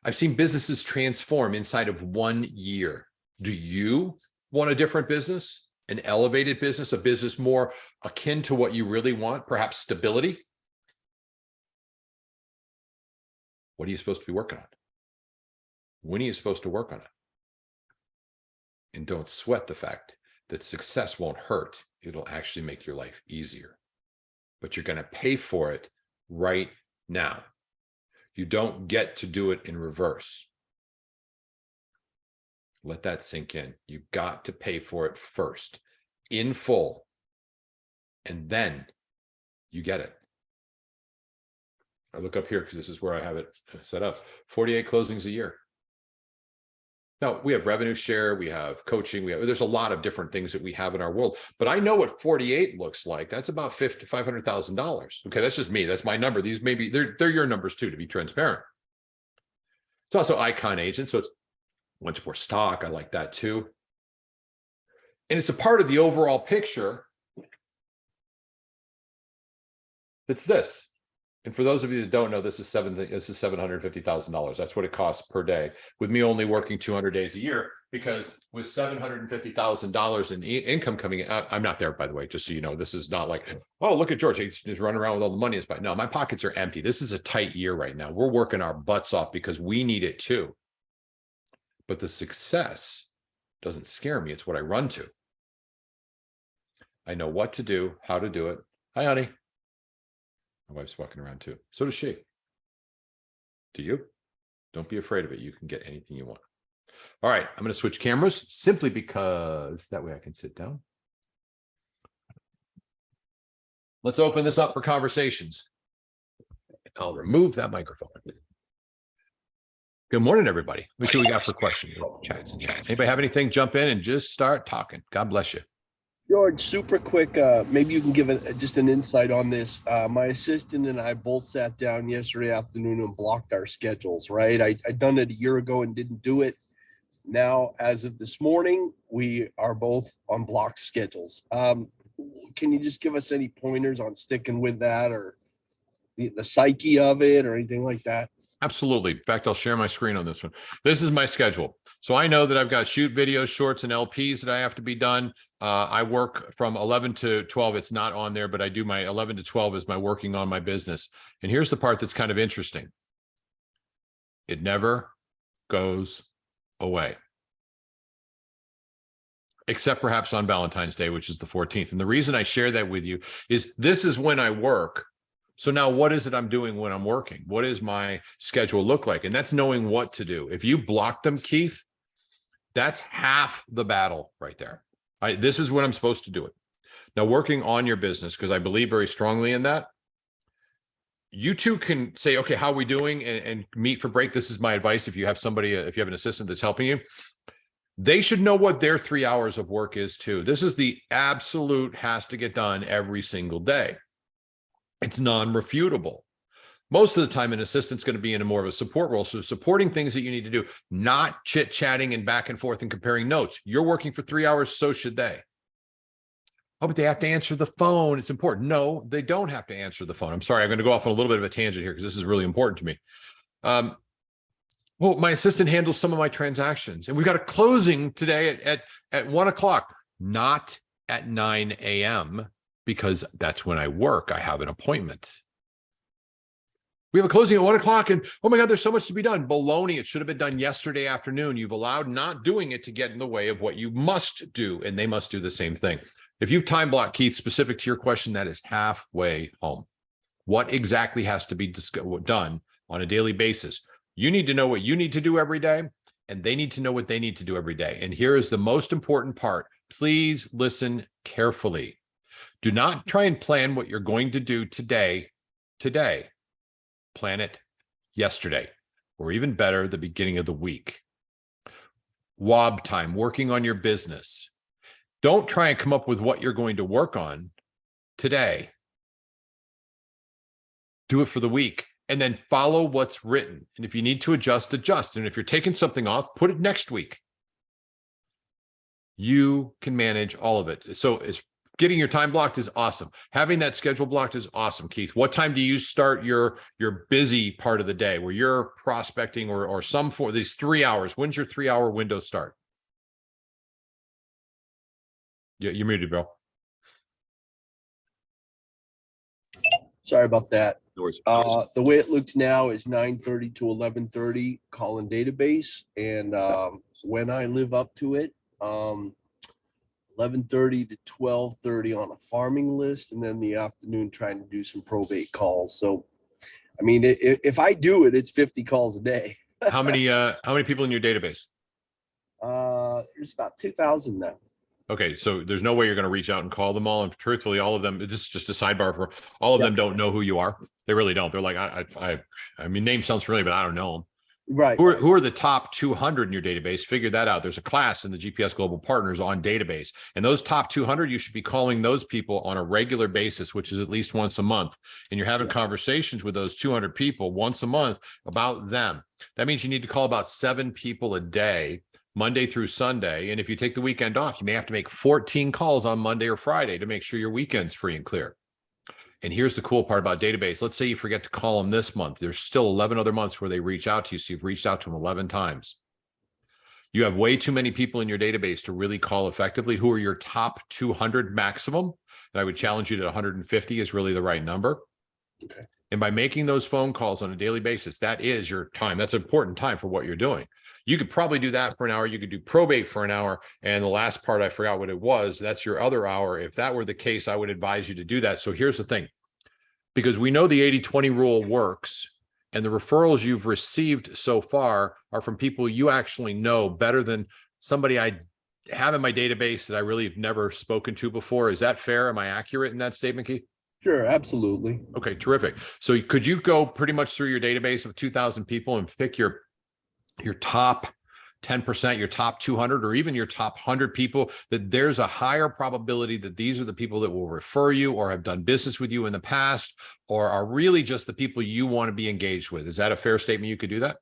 I've seen businesses transform inside of 1 year. Do you want a different business? An elevated business, a business more akin to what you really want, perhaps stability? What are you supposed to be working on? When are you supposed to work on it? And don't sweat the fact that success won't hurt. It'll actually make your life easier. But you're going to pay for it right now. You don't get to do it in reverse. Let that sink in. You've got to pay for it first, in full, and then you get it. I look up here because this is where I have it set up. 48 closings a year. Now, we have revenue share, we have coaching, there's a lot of different things that we have in our world, but I know what 48 looks like. That's about $500,000. Okay, that's just me. That's my number. These maybe they're your numbers too, to be transparent. It's also Icon Agent, so it's much more stock. I like that too. And it's a part of the overall picture. It's this. And for those of you that don't know, this is $750,000. That's what it costs per day, with me only working 200 days a year, because with $750,000 in income coming in, I'm not there, by the way, just so you know. This is not like, oh, look at George, he's just running around with all the money. No, my pockets are empty. This is a tight year right now. We're working our butts off because we need it too. But the success doesn't scare me. It's what I run to. I know what to do, how to do it. Hi, honey. My wife's walking around too. So does she. Do you? Don't be afraid of it. You can get anything you want. All right, I'm going to switch cameras simply because that way I can sit down. Let's open this up for conversations. I'll remove that microphone. Good morning, everybody. Let me see what we got for questions. Chats and chats. Anybody have anything? Jump in and just start talking. God bless you. George, super quick, maybe you can give just an insight on this. My assistant and I both sat down yesterday afternoon and blocked our schedules, right? I'd done it a year ago and didn't do it. Now, as of this morning, we are both on blocked schedules. Can you just give us any pointers on sticking with that, or the psyche of it, or anything like that? Absolutely. In fact, I'll share my screen on this one. This is my schedule. So I know that I've got shoot videos, shorts, and LPs that I have to be done. I work from 11 to 12. It's not on there, but I do my 11 to 12 is my working on my business. And here's the part that's kind of interesting. It never goes away. Except perhaps on Valentine's Day, which is the 14th. And the reason I share that with you is this is when I work. So now what is it I'm doing when I'm working? What does my schedule look like? And that's knowing what to do. If you block them, Keith, that's half the battle right there. This is when I'm supposed to do it. Now, working on your business, because I believe very strongly in that, you two can say, okay, how are we doing, and meet for break. This is my advice. If you have somebody, if you have an assistant that's helping you, they should know what their 3 hours of work is too. This is the absolute has to get done every single day. It's non-refutable. Most of the time, an assistant's going to be in a more of a support role. So supporting things that you need to do, not chit-chatting and back and forth and comparing notes. You're working for 3 hours, so should they. Oh, but they have to answer the phone. It's important. No, they don't have to answer the phone. I'm sorry, I'm going to go off on a little bit of a tangent here because this is really important to me. Well, my assistant handles some of my transactions, and we've got a closing today at 1 o'clock, not at 9 a.m. because that's when I work. I have an appointment. We have a closing at 1 o'clock, and oh my God, there's so much to be done. Baloney. It should have been done yesterday afternoon. You've allowed not doing it to get in the way of what you must do, and they must do the same thing. If you've time blocked, Keith, specific to your question, that is halfway home. What exactly has to be done on a daily basis? You need to know what you need to do every day, and they need to know what they need to do every day. And here is the most important part. Please listen carefully. Do not try and plan what you're going to do today. Plan it yesterday, or even better, the beginning of the week. WOB time, working on your business. Don't try and come up with what you're going to work on today. Do it for the week, and then follow what's written. And if you need to adjust, adjust. And if you're taking something off, put it next week. You can manage all of it. So it's getting your time blocked is awesome. Having that schedule blocked is awesome, Keith. What time do you start your busy part of the day where you're prospecting or some for these 3 hours? When's your 3 hour window start? Yeah, you're muted, Bill. Sorry about that. No worries. The way it looks now is 9:30 to 11:30 calling database. And when I live up to it, 11:30 to 12:30 on a farming list, and then the afternoon trying to do some probate calls. So, I mean, if I do it, it's 50 calls a day. How many people in your database? There's about 2,000 now. Okay, so there's no way you're going to reach out and call them all. And truthfully, all of them, this is just a sidebar for all of them don't know who you are. They really don't. They're like, I mean, name sounds familiar, but I don't know them. Right. Who are the top 200 in your database? Figure that out. There's a class in the GPS Global Partners on database. And those top 200, you should be calling those people on a regular basis, which is at least once a month. And you're having conversations with those 200 people once a month about them. That means you need to call about 7 people a day, Monday through Sunday. And if you take the weekend off, you may have to make 14 calls on Monday or Friday to make sure your weekend's free and clear. And here's the cool part about database. Let's say you forget to call them this month. There's still 11 other months where they reach out to you. So you've reached out to them 11 times. You have way too many people in your database to really call effectively. Who are your top 200 maximum? And I would challenge you that 150 is really the right number. Okay. And by making those phone calls on a daily basis, that is your time. That's important time for what you're doing. You could probably do that for an hour. You could do probate for an hour. And the last part, I forgot what it was. That's your other hour. If that were the case, I would advise you to do that. So here's the thing, because we know the 80-20 rule works, and the referrals you've received so far are from people you actually know better than somebody I have in my database that I really have never spoken to before. Is that fair? Am I accurate in that statement, Keith? Sure, absolutely. Okay, terrific. So could you go pretty much through your database of 2,000 people and pick your top 10%, your top 200, or even your top 100 people that there's a higher probability that these are the people that will refer you or have done business with you in the past, or are really just the people you want to be engaged with? Is that a fair statement? You could do that?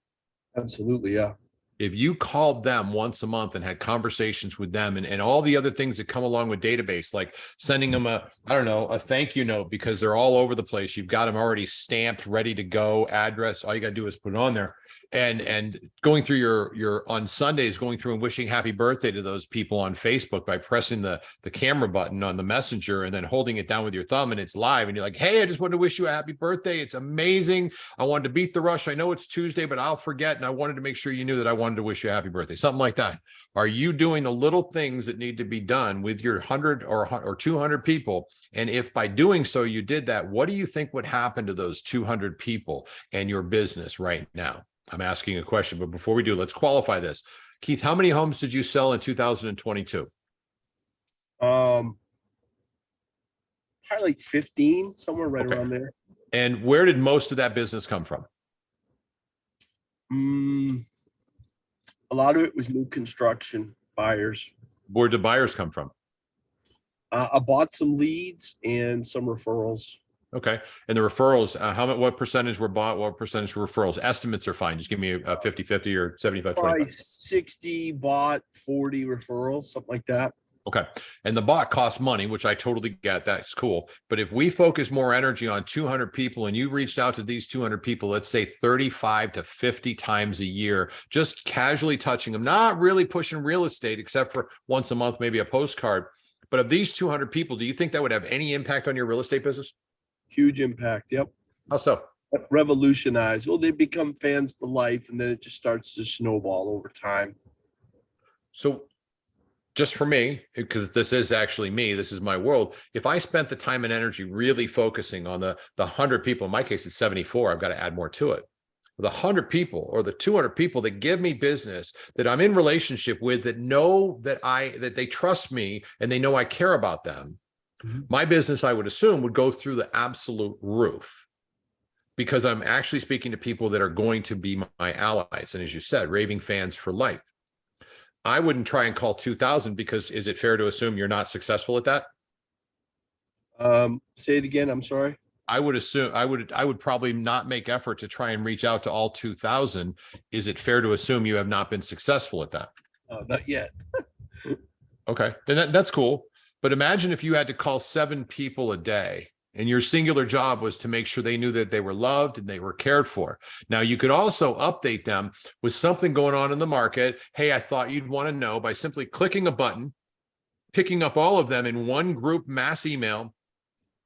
Absolutely, yeah. If you called them once a month and had conversations with them and all the other things that come along with database, like sending them a thank you note because they're all over the place. You've got them already stamped, ready to go, address. All you got to do is put it on there. And going through your on Sundays, going through and wishing happy birthday to those people on Facebook by pressing the camera button on the messenger and then holding it down with your thumb and it's live. And you're like, hey, I just wanted to wish you a happy birthday. It's amazing. I wanted to beat the rush. I know it's Tuesday, but I'll forget. And I wanted to make sure you knew that I wanted to wish you a happy birthday. Something like that. Are you doing the little things that need to be done with your 100 or 200 people? And if by doing so you did that, what do you think would happen to those 200 people and your business right now? I'm asking a question, but before we do, let's qualify this. Keith, how many homes did you sell in 2022? Probably like 15, somewhere right Okay. around there. And where did most of that business come from? A lot of it was new construction buyers. Where did buyers come from? I bought some leads and some referrals. Okay. And the referrals, how much, what percentage were bought? What percentage were referrals? Estimates are fine. Just give me a 50-50 or 75-25. Probably 60 bought, 40 referrals, something like that. Okay. And the bot costs money, which I totally get. That's cool. But if we focus more energy on 200 people and you reached out to these 200 people, let's say 35 to 50 times a year, just casually touching them, not really pushing real estate, except for once a month, maybe a postcard. But of these 200 people, do you think that would have any impact on your real estate business? Huge impact. Yep. How so? Revolutionize. Well, they become fans for life, and then it just starts to snowball over time. So just for me, because this is actually me, this is my world. If I spent the time and energy really focusing on the 100 people, in my case, it's 74, I've got to add more to it. The 100 people or the 200 people that give me business, that I'm in relationship with, that know that they trust me and they know I care about them, my business, I would assume, would go through the absolute roof, because I'm actually speaking to people that are going to be my allies. And as you said, raving fans for life. I wouldn't try and call 2,000, because is it fair to assume you're not successful at that? Say it again. I'm sorry. I would assume I would probably not make effort to try and reach out to all 2,000. Is it fair to assume you have not been successful at that? Not yet. Okay, then that's cool. But imagine if you had to call 7 people a day and your singular job was to make sure they knew that they were loved and they were cared for. Now, you could also update them with something going on in the market. Hey, I thought you'd want to know, by simply clicking a button, picking up all of them in one group mass email,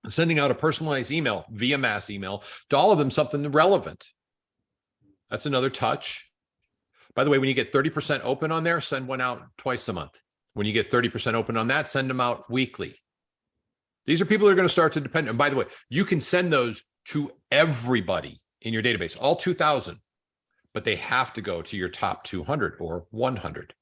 sending out a personalized email via mass email to all of them, something relevant. That's another touch. By the way, when you get 30% open on there, send one out twice a month. When you get 30% open on that, send them out weekly. These are people that are going to start to depend. And by the way, you can send those to everybody in your database, all 2,000, but they have to go to your top 200 or 100.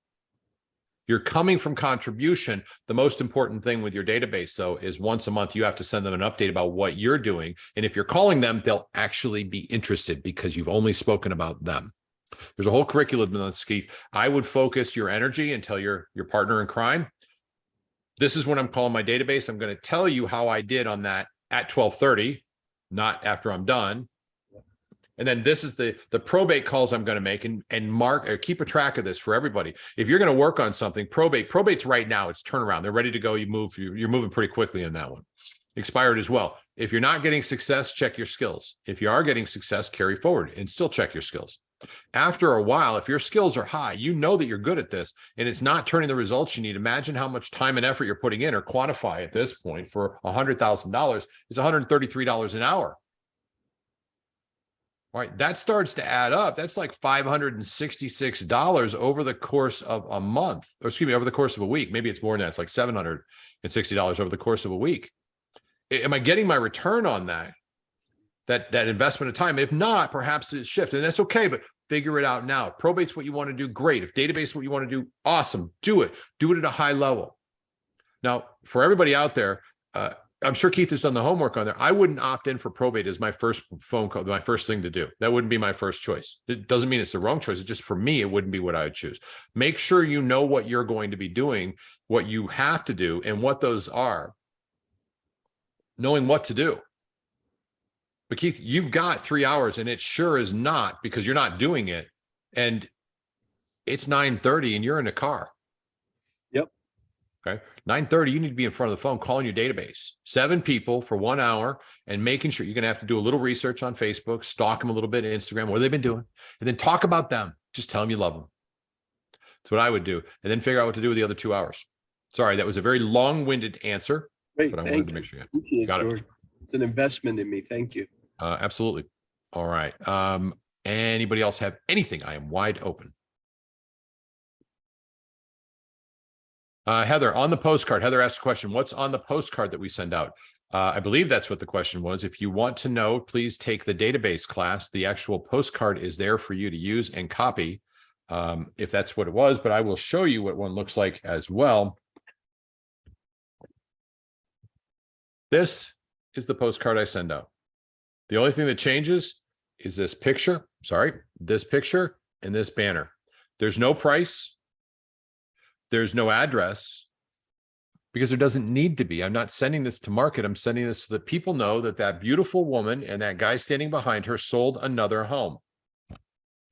You're coming from contribution. The most important thing with your database, though, is once a month, you have to send them an update about what you're doing. And if you're calling them, they'll actually be interested, because you've only spoken about them. There's a whole curriculum on this, Keith. I would focus your energy and tell your partner in crime, this is what I'm calling my database. I'm going to tell you how I did on that at 12:30, not after I'm done. And then this is the probate calls I'm going to make, and mark or keep a track of this for everybody. If you're going to work on something, probate's right now, it's turnaround. They're ready to go. You're moving pretty quickly in that one. Expired as well. If you're not getting success, check your skills. If you are getting success, carry forward and still check your skills. After a while, if your skills are high, you know that you're good at this and it's not turning the results you need. Imagine how much time and effort you're putting in, or quantify at this point for $100,000. It's $133 an hour. All right, that starts to add up. That's like $566 over the course of a month, or excuse me, over the course of a week. Maybe it's more than that. It's like $760 over the course of a week. Am I getting my return on that investment of time? If not, perhaps it's shift, and that's okay, but figure it out now. Probate's what you want to do, great. If database is what you want to do, awesome. Do it at a high level. Now, for everybody out there, I'm sure Keith has done the homework on there. I wouldn't opt in for probate as my first phone call, my first thing to do. That wouldn't be my first choice. It doesn't mean it's the wrong choice. It's just, for me, it wouldn't be what I would choose. Make sure you know what you're going to be doing, what you have to do, and what those are. Knowing what to do. But Keith, you've got 3 hours, and it sure is not, because you're not doing it. And it's 9:30 and you're in a car. Yep. Okay. 9:30, you need to be in front of the phone calling your database. 7 people for 1 hour, and making sure you're going to have to do a little research on Facebook, stalk them a little bit, Instagram, what they've been doing, and then talk about them. Just tell them you love them. That's what I would do. And then figure out what to do with the other 2 hours. Sorry, that was a very long-winded answer, Great, but I wanted to make sure you got it. It's an investment in me. Thank you. Absolutely. All right. Anybody else have anything? I am wide open. Heather, on the postcard, Heather asked a question. What's on the postcard that we send out? I believe that's what the question was. If you want to know, please take the database class. The actual postcard is there for you to use and copy, if that's what it was, but I will show you what one looks like as well. This is the postcard I send out. The only thing that changes is this picture, this picture and this banner. There's no price. There's no address because there doesn't need to be. I'm not sending this to market. I'm sending this so that people know that that beautiful woman and that guy standing behind her sold another home.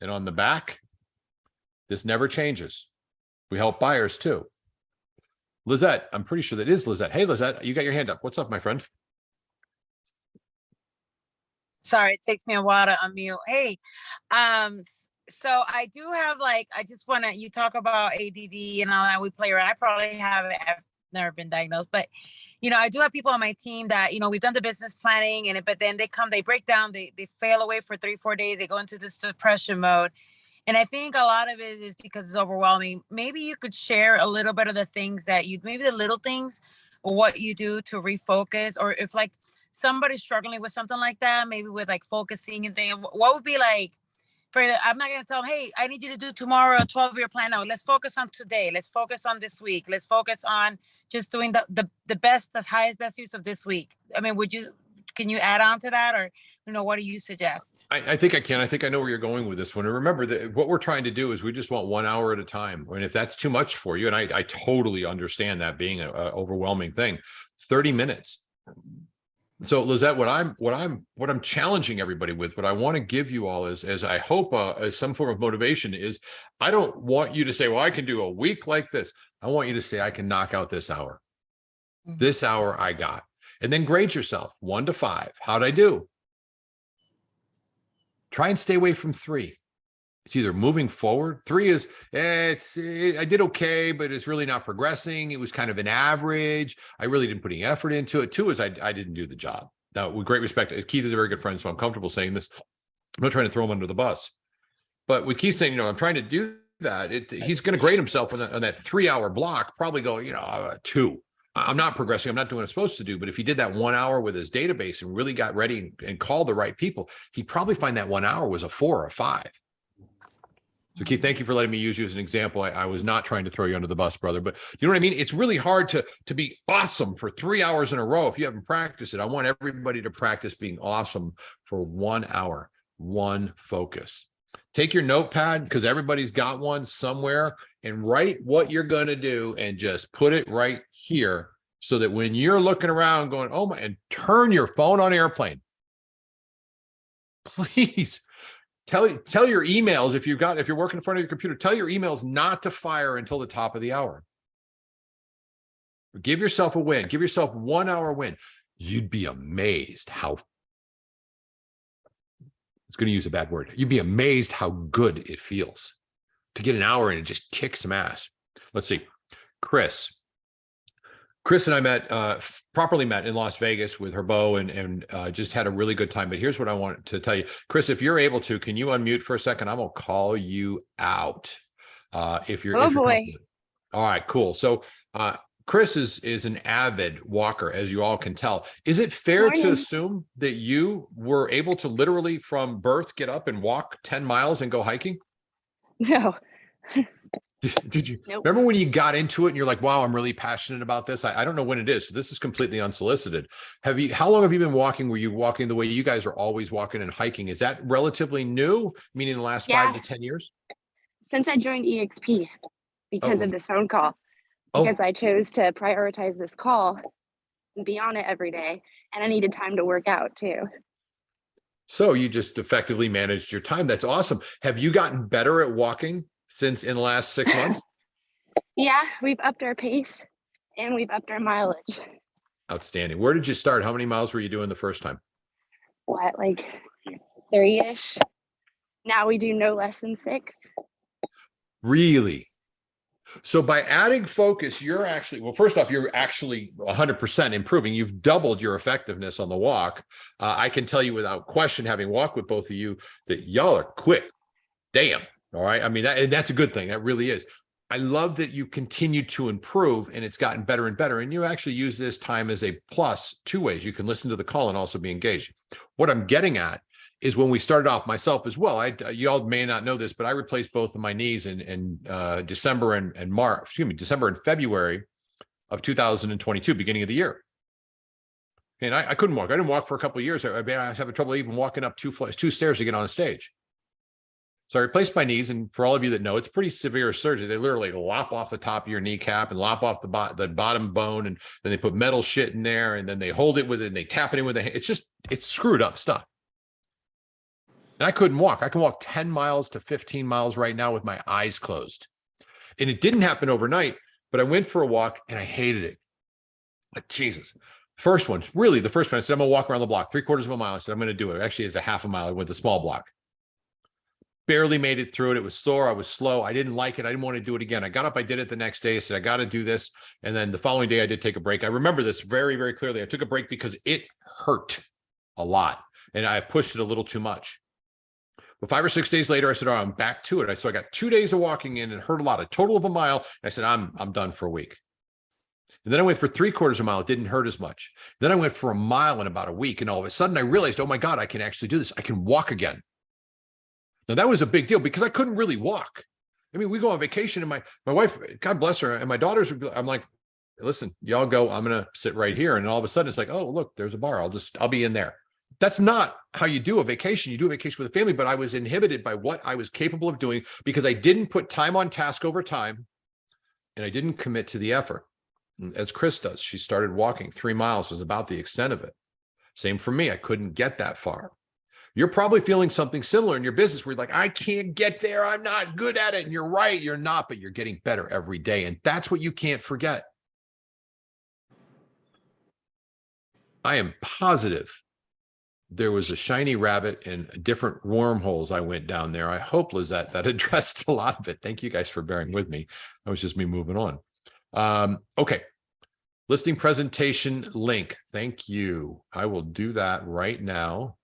And on the back, this never changes. We help buyers too. Lizette, I'm pretty sure that is Lizette. Hey, Lizette, you got your hand up. What's up, my friend? Sorry, it takes me a while to unmute. Hey, so I do have I just want to, you talk about ADD and all that, we play around. I probably have it. I've never been diagnosed, but I do have people on my team that, we've done the business planning but then they break down, they fail away for 3-4 days. They go into this depression mode. And I think a lot of it is because it's overwhelming. Maybe you could share a little bit of the things that maybe the little things, what you do to refocus, or if somebody's struggling with something like that, maybe with focusing and things, what would be I'm not going to tell them, hey, I need you to do tomorrow a 12-year plan. No, let's focus on today. Let's focus on this week. Let's focus on just doing the best, the highest, best use of this week. I mean, can you add on to that, or, what do you suggest? I think I can. I think I know where you're going with this one. And remember that what we're trying to do is we just want 1 hour at a time. And if that's too much for you, and I totally understand that being an overwhelming thing, 30 minutes. So Lizette, what I'm challenging everybody with, what I want to give you all is, as I hope as some form of motivation is, I don't want you to say, well, I can do a week like this. I want you to say, I can knock out this hour. Mm-hmm. This hour I got. And then grade yourself 1 to 5. How'd I do? Try and stay away from 3. It's either moving forward. 3 is, I did okay, but it's really not progressing. It was kind of an average. I really didn't put any effort into it. 2 is I didn't do the job. Now, with great respect, Keith is a very good friend, so I'm comfortable saying this. I'm not trying to throw him under the bus. But with Keith saying, I'm trying to do that, he's going to grade himself on that 3-hour block, probably go, 2. I'm not progressing. I'm not doing what I'm supposed to do. But if he did that 1 hour with his database and really got ready and called the right people, he'd probably find that 1 hour was a 4 or a 5. So Keith, thank you for letting me use you as an example. I was not trying to throw you under the bus, brother, but you know what I mean? It's really hard to be awesome for 3 hours in a row if you haven't practiced it. I want everybody to practice being awesome for 1 hour, one focus. Take your notepad, because everybody's got one somewhere, and write what you're going to do and just put it right here so that when you're looking around going, oh my, and turn your phone on airplane. Please. Tell your emails, if you're working in front of your computer, tell your emails not to fire until the top of the hour. Give yourself a win. Give yourself 1 hour win. You'd be amazed how, it's going to use a bad word. You'd be amazed how good it feels to get an hour in and just kick some ass. Let's see. Chris and I properly met in Las Vegas with her beau and just had a really good time. But here's what I want to tell you. Chris, if you're able to, can you unmute for a second? I'm going to call you out. If you're boy. All right, cool. So Chris is an avid walker, as you all can tell. Is it fair to assume that you were able to literally from birth get up and walk 10 miles and go hiking? No. Did you Nope. remember when you got into it and you're like, wow, I'm really passionate about this? I don't know when it is. So this is completely unsolicited. How long have you been walking? Were you walking the way you guys are always walking and hiking? Is that relatively new, meaning the last 5 to 10 years? Since I joined EXP because of this phone call, because I chose to prioritize this call and be on it every day. And I needed time to work out too. So you just effectively managed your time. That's awesome. Have you gotten better at walking since in the last 6 months? Yeah, we've upped our pace and we've upped our mileage. Outstanding. Where did you start? How many miles were you doing the first time? What, like 3-ish? Now we do no less than 6. Really? So by adding focus, you're actually, well, first off, you're actually 100% improving. You've doubled your effectiveness on the walk. I can tell you without question, having walked with both of you, that y'all are quick. Damn. All right. I mean, that's a good thing. That really is. I love that you continue to improve and it's gotten better and better. And you actually use this time as a plus 2 ways. You can listen to the call and also be engaged. What I'm getting at is when we started off, myself as well, you all may not know this, but I replaced both of my knees in December and February of 2022, beginning of the year. And I couldn't walk. I didn't walk for a couple of years. I was having trouble even walking up two stairs to get on a stage. So I replaced my knees, and for all of you that know, it's pretty severe surgery. They literally lop off the top of your kneecap and lop off the bottom bone, and then they put metal shit in there, and then they hold it with it, and they tap it in with a. It's screwed up stuff. And I couldn't walk. I can walk 10 miles to 15 miles right now with my eyes closed. And it didn't happen overnight, but I went for a walk and I hated it. Like, Jesus. First one, really the first one, I said, I'm going to walk around the block, 3/4 of a mile. I said, I'm going to do it. Actually, it's a half a mile. I went the small block. Barely made it through it. It was sore. I was slow. I didn't like it. I didn't want to do it again. I got up. I did it the next day. I said, I got to do this. And then the following day, I did take a break. I remember this very, very clearly. I took a break because it hurt a lot. And I pushed it a little too much. But 5 or 6 days later, I said, oh, I'm back to it. So I got 2 days of walking in and hurt a lot, a total of a mile. And I said, I'm done for a week. And then I went for 3/4 of a mile. It didn't hurt as much. Then I went for a mile in about a week. And all of a sudden I realized, oh my God, I can actually do this. I can walk again. Now that was a big deal because I couldn't really walk. I mean, we go on vacation and my wife, God bless her, and my daughters, I'm like, listen, y'all go, I'm going to sit right here. And all of a sudden it's like, oh, look, there's a bar. I'll be in there. That's not how you do a vacation. You do a vacation with a family, but I was inhibited by what I was capable of doing because I didn't put time on task over time, and I didn't commit to the effort. As Chris does, she started walking 3 miles was about the extent of it. Same for me. I couldn't get that far. You're probably feeling something similar in your business where you're like, I can't get there. I'm not good at it. And you're right. You're not, but you're getting better every day. And that's what you can't forget. I am positive there was a shiny rabbit and different wormholes I went down there. I hope, Lizette, that addressed a lot of it. Thank you guys for bearing with me. That was just me moving on. Okay. Listing presentation link. Thank you. I will do that right now.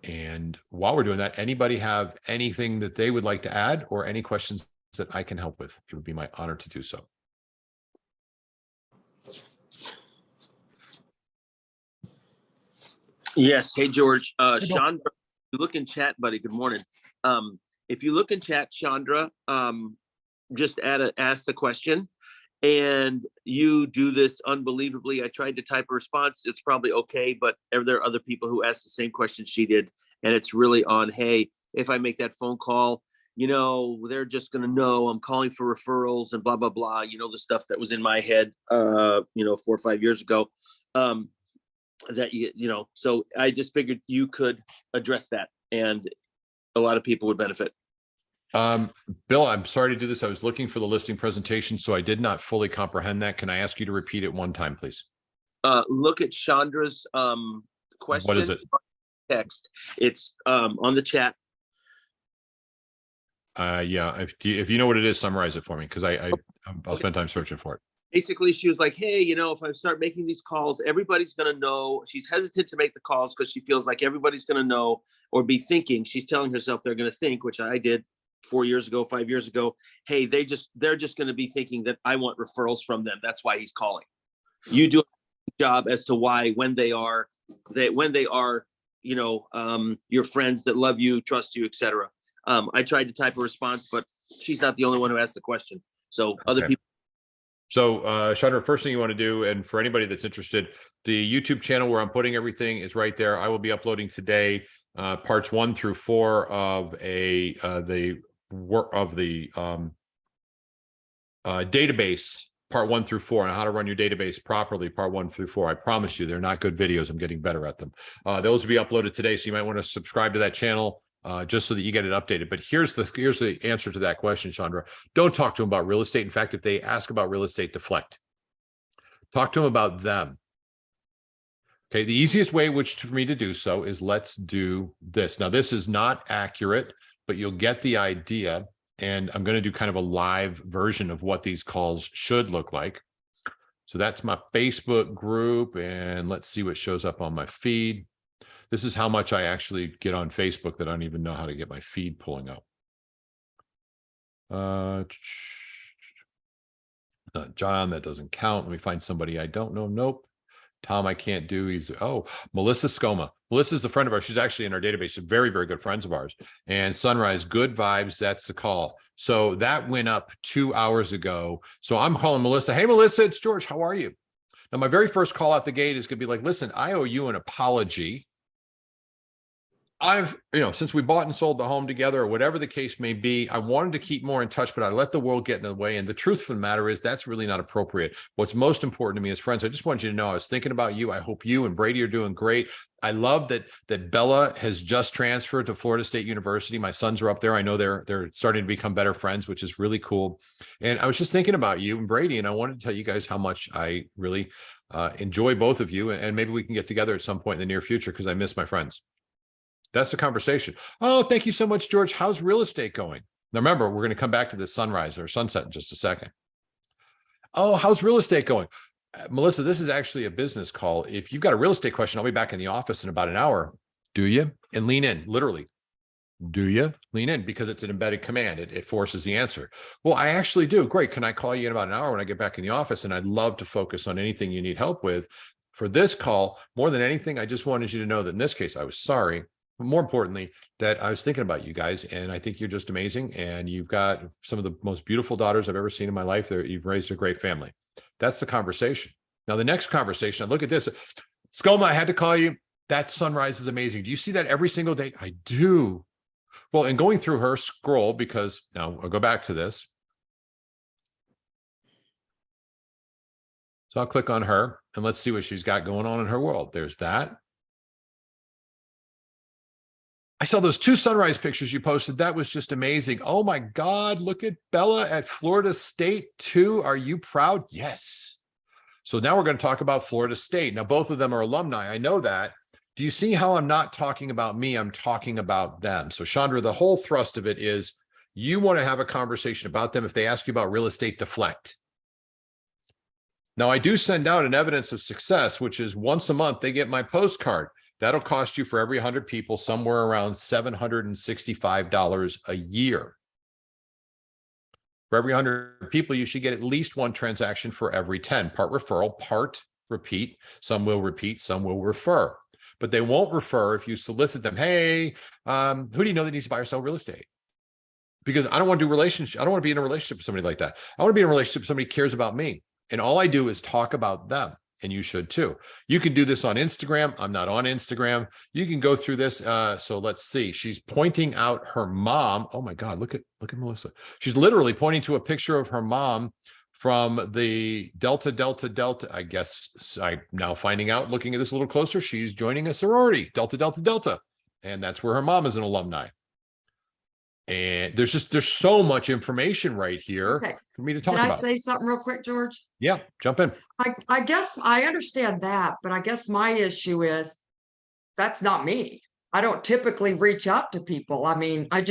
And while we're doing that, anybody have anything that they would like to add or any questions that I can help with? It would be my honor to do so. Yes. Hey, George. Chandra, you look in chat, buddy. Good morning. If you look in chat, Chandra, just ask the question, and you do this unbelievably. I tried to type a response. It's probably okay, but there are other people who asked the same question she did, and it's really on, hey, if I make that phone call, you know, they're just going to know I'm calling for referrals and blah, blah, blah. You know, the stuff that was in my head, 4 or 5 years ago. So I just figured you could address that, and a lot of people would benefit. Bill, I'm sorry to do this. I was looking for the listing presentation, so I did not fully comprehend that. Can I ask you to repeat it one time, please? Look at Chandra's question. What is it? Text. It's on the chat. Yeah. If you know what it is, summarize it for me, because I'll spend time searching for it. Basically, she was like, hey, if I start making these calls, everybody's going to know. She's hesitant to make the calls because she feels like everybody's going to know or be thinking. She's telling herself they're going to think, which I did 4 years ago, 5 years ago. Hey, they're just going to be thinking that I want referrals from them. That's why he's calling. You do a job as to why, when they are, your friends that love you, trust you, etc. I tried to type a response, but she's not the only one who asked the question. So other people. So, Chandra, first thing you want to do, and for anybody that's interested, the YouTube channel where I'm putting everything is right there. I will be uploading today parts 1 through 4 of the database, part 1 through 4, and how to run your database properly, part 1 through 4. I promise you, they're not good videos. I'm getting better at them. Those will be uploaded today, so you might want to subscribe to that channel. Just so that you get it updated. But here's the answer to that question, Chandra. Don't talk to them about real estate. In fact, if they ask about real estate, deflect. Talk to them about them. Okay, the easiest way for me to do so is let's do this. Now, this is not accurate, but you'll get the idea. And I'm going to do kind of a live version of what these calls should look like. So that's my Facebook group. And let's see what shows up on my feed. This is how much I actually get on Facebook that I don't even know how to get my feed pulling up. John, that doesn't count. Let me find somebody I don't know. Nope. Tom, I can't do. Melissa Scoma. Melissa's a friend of ours. She's actually in our database. She's very, very good friends of ours. And Sunrise, good vibes. That's the call. So that went up 2 hours ago. So I'm calling Melissa. Hey, Melissa, it's George. How are you? Now, my very first call out the gate is going to be like, listen, I owe you an apology. Since we bought and sold the home together or whatever the case may be, I wanted to keep more in touch, but I let the world get in the way. And the truth of the matter is that's really not appropriate. What's most important to me as friends, I just want you to know I was thinking about you. I hope you and Brady are doing great. I love that Bella has just transferred to Florida State University. My sons are up there. I know they're starting to become better friends, which is really cool. And I was just thinking about you and Brady, and I wanted to tell you guys how much I really enjoy both of you. And maybe we can get together at some point in the near future because I miss my friends. That's the conversation. Oh, thank you so much, George. How's real estate going? Now, remember, we're going to come back to this sunrise or sunset in just a second. Oh, how's real estate going? Melissa, this is actually a business call. If you've got a real estate question, I'll be back in the office in about an hour. Do you? And lean in, literally. Do you? Lean in because it's an embedded command. It forces the answer. Well, I actually do. Great. Can I call you in about an hour when I get back in the office? And I'd love to focus on anything you need help with. For this call, more than anything, I just wanted you to know that in this case, I was sorry. But more importantly, that I was thinking about you guys, and I think you're just amazing. And you've got some of the most beautiful daughters I've ever seen in my life. You've raised a great family. That's the conversation. Now, the next conversation, I look at this. Skoma, I had to call you. That sunrise is amazing. Do you see that every single day? I do. Well, and going through her scroll, because now I'll go back to this. So I'll click on her and let's see what she's got going on in her world. There's that. I saw those 2 sunrise pictures you posted. That was just amazing. Oh my God, look at Bella at Florida State too. Are you proud? Yes. So now we're going to talk about Florida State. Now, both of them are alumni. I know that. Do you see how I'm not talking about me? I'm talking about them. So Chandra, the whole thrust of it is you want to have a conversation about them. If they ask you about real estate, deflect. Now, I do send out an evidence of success, which is once a month, they get my postcard. That'll cost you for every 100 people somewhere around $765 a year. For every 100 people, you should get at least 1 transaction for every 10. Part referral, part repeat. Some will repeat, some will refer. But they won't refer if you solicit them. Hey, who do you know that needs to buy or sell real estate? Because I don't want to do relationship. I don't want to be in a relationship with somebody like that. I want to be in a relationship with somebody who cares about me. And all I do is talk about them. And you should too. You can do this on Instagram. I'm not on Instagram. You can go through this. So let's see. She's pointing out her mom. Oh my God, look at Melissa. She's literally pointing to a picture of her mom from the Delta. I guess I'm now finding out, looking at this a little closer, she's joining a sorority, Delta. And that's where her mom is an alumni. And there's so much information right here for me to talk about. Can I say something real quick, George? Yeah, jump in. I guess I understand that, but I guess my issue is that's not me. I don't typically reach out to people. I mean, I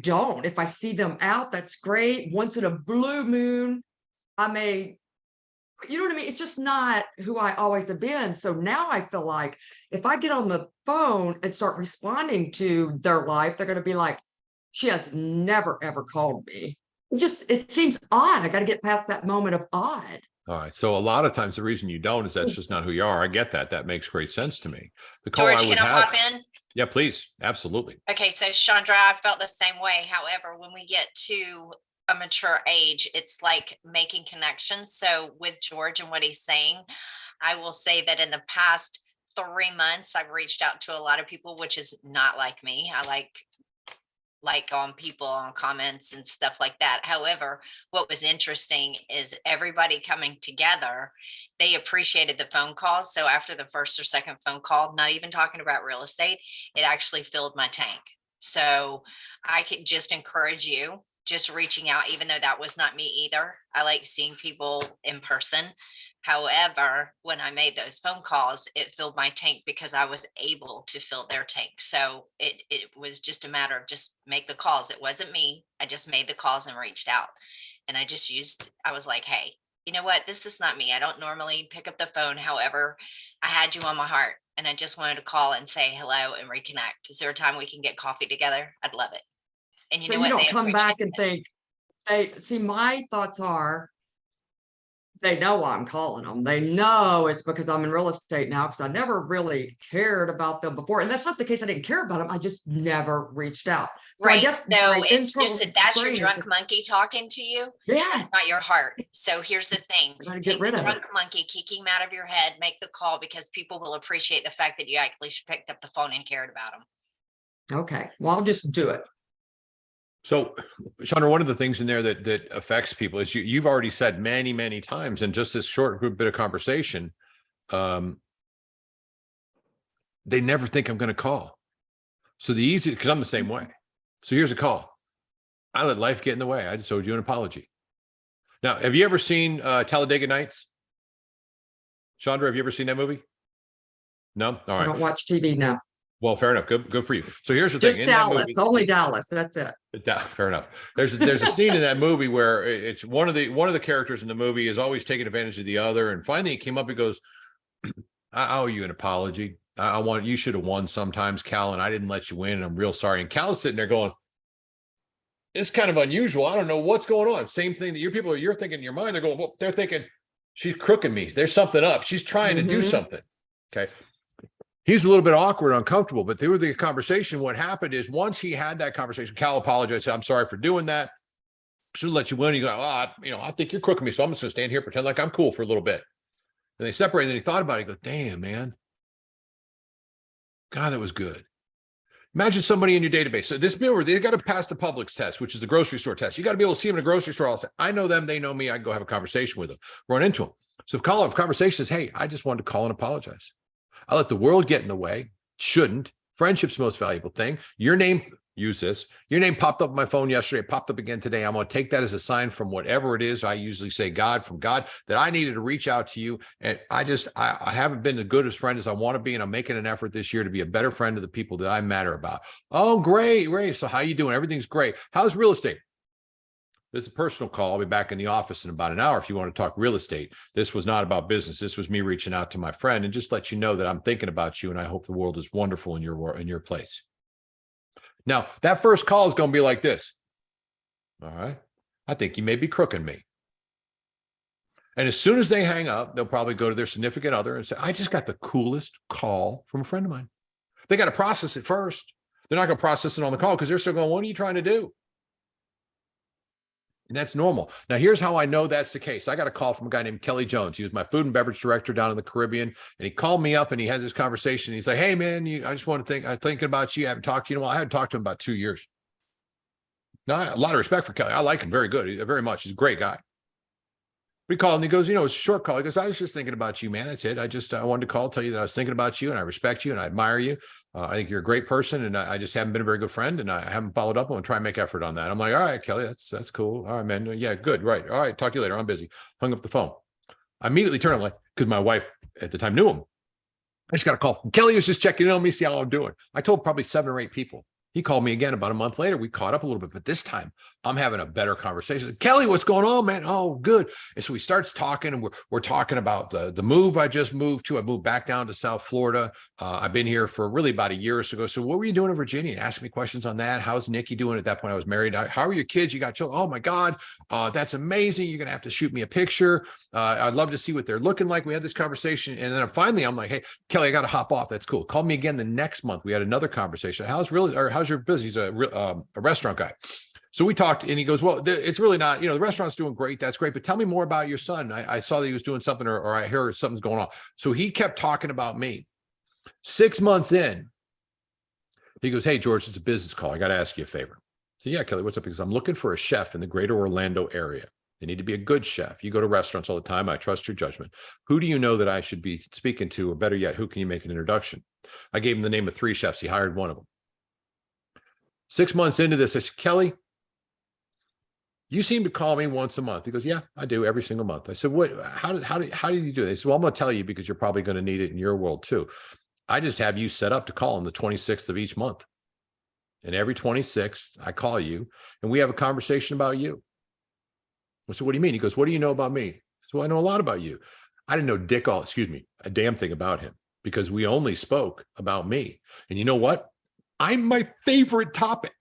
don't. If I see them out, that's great. Once in a blue moon, I may, you know what I mean? It's just not who I always have been. So now I feel like if I get on the phone and start responding to their life, they're going to be like, she has never, ever called me. It seems odd. I got to get past that moment of odd. All right. So a lot of times the reason you don't is that's just not who you are. I get that. That makes great sense to me. The call George, can I pop in? Yeah, please. Absolutely. Okay, so Chandra, I felt the same way. However, when we get to a mature age, it's like making connections. So with George and what he's saying, I will say that in the past 3 months, I've reached out to a lot of people, which is not like me. I like on people on comments and stuff like that. However, what was interesting is everybody coming together, they appreciated the phone calls. So after the first or second phone call, not even talking about real estate, it actually filled my tank. So I could just encourage you, just reaching out, even though that was not me either. I like seeing people in person. However, when I made those phone calls, it filled my tank because I was able to fill their tank. So it was just a matter of just make the calls. It wasn't me. I just made the calls and reached out. And I was like, hey, you know what? This is not me. I don't normally pick up the phone. However, I had you on my heart and I just wanted to call and say hello and reconnect. Is there a time we can get coffee together? I'd love it. And So you don't come back and think, see, my thoughts are, they know why I'm calling them. They know it's because I'm in real estate now, because I never really cared about them before. And that's not the case. I didn't care about them. I just never reached out. So I Right, guess so my it's internal just that that's your brain is drunk just- monkey talking to you. Yeah, It's not your heart. So here's the thing. I gotta get Take rid the of it. drunk monkey, kick him out of your head, make the call, because people will appreciate the fact that you actually picked up the phone and cared about them. Okay, well, I'll just do it. So, Chandra, one of the things in there that affects people is you've already said many, many times in just this short bit of conversation, they never think I'm going to call. So the easy, because I'm the same way. So here's a call. I let life get in the way. I just owed you an apology. Now, have you ever seen Talladega Nights? Chandra, have you ever seen that movie? No? All I right. don't watch TV now. Well, fair enough. Good for you. So here's the thing. Just In that Dallas, movie- only Dallas. That's it. Fair enough. There's a scene in that movie where it's one of the characters in the movie is always taking advantage of the other, and finally he came up and goes, "I owe you an apology. You should have won sometimes, Cal, and I didn't let you win, and I'm real sorry." And Cal's sitting there going, "It's kind of unusual. I don't know what's going on." Same thing that you're thinking in your mind. They're going, well, they're thinking she's crooking me. There's something up. She's trying to do Mhm. something. Okay. He's a little bit awkward, uncomfortable, but through the conversation, what happened is once he had that conversation, Cal apologized, said, "I'm sorry for doing that. Should have let you win." You go, I think you're crooking me, so I'm just gonna stand here, pretend like I'm cool for a little bit. And they separated, and he thought about it. He goes, "Damn, man. God, that was good." Imagine somebody in your database. So this mirror, they got to pass the Publix test, which is the grocery store test. You got to be able to see them in a grocery store. I'll say, I know them, they know me. I can go have a conversation with them, run into them. So call up conversation is, "Hey, I just wanted to call and apologize. I let the world get in the way. Shouldn't. Friendship's the most valuable thing. Your name," use this. "Your name popped up on my phone yesterday. It popped up again today. I'm going to take that as a sign from whatever it is." I usually say from God, that I needed to reach out to you. And I haven't been as good as friend as I want to be. And I'm making an effort this year to be a better friend to the people that I matter about. "Oh, great. So how you doing? Everything's great. How's real estate?" This is a personal call. I'll be back in the office in about an hour if you want to talk real estate. This was not about business. This was me reaching out to my friend and just let you know that I'm thinking about you and I hope the world is wonderful in your place. Now, that first call is going to be like this. "All right. I think you may be crooking me." And as soon as they hang up, they'll probably go to their significant other and say, "I just got the coolest call from a friend of mine." They got to process it first. They're not going to process it on the call because they're still going, "What are you trying to do?" And that's normal. Now, here's how I know that's the case. I got a call from a guy named Kelly Jones. He was my food and beverage director down in the Caribbean. And he called me up and he had this conversation. He's like, "Hey, man, I just want to I'm thinking about you. I haven't talked to you in a while." I hadn't talked to him about 2 years. Now, a lot of respect for Kelly. I like him very good. Very much. He's a great guy. We called and he goes, "It's a short call." He goes, "I was just thinking about you, man. That's it. I wanted to call, tell you that I was thinking about you and I respect you and I admire you. I think you're a great person and I just haven't been a very good friend and I haven't followed up. I'm going to try and make effort on that." I'm like, "All right, Kelly, that's cool. All right, man. Yeah, good. Right. All right. Talk to you later. I'm busy." Hung up the phone. I immediately turned on, like, because my wife at the time knew him. I just got a call from Kelly. Was just checking in on me, see how I'm doing. I told probably 7 or 8 people. He called me again about a month later. We caught up a little bit, but this time I'm having a better conversation. "Kelly, what's going on, man?" "Oh, good." And so he starts talking and we're talking about the move I just moved to. I moved back down to South Florida. I've been here for really about a year or so ago. "So what were you doing in Virginia?" Ask me questions on that. "How's Nikki doing?" At that point, I was married. "How are your kids? You got children?" "Oh my God, that's amazing. You're going to have to shoot me a picture. I'd love to see what they're looking like." We had this conversation. And then finally I'm like, "Hey, Kelly, I got to hop off. That's cool." Called me again the next month. We had another conversation. "How's your business?" He's a restaurant guy. So we talked and he goes, "Well, it's really not, the restaurant's doing great. That's great. But tell me more about your son. I saw that he was doing something or I heard something's going on." So he kept talking about me. 6 months in, he goes, "Hey, George, it's a business call. I got to ask you a favor." So, "Yeah, Kelly, what's up?" Because I'm looking for a chef in the greater Orlando area. They need to be a good chef. You go to restaurants all the time. I trust your judgment. Who do you know that I should be speaking to? Or better yet, who can you make an introduction? I gave him the name of 3 chefs. He hired one of them. 6 months into this, I said, "Kelly, you seem to call me once a month." He goes, "Yeah, I do every single month." I said, "What, how did you do this?" He said, "Well, I'm going to tell you because you're probably going to need it in your world too. I just have you set up to call on the 26th of each month. And every 26th, I call you and we have a conversation about you." I said, "What do you mean?" He goes, "What do you know about me?" I said, "Well, I know a lot about you." I didn't know a damn thing about him because we only spoke about me. And you know what? I'm my favorite topic.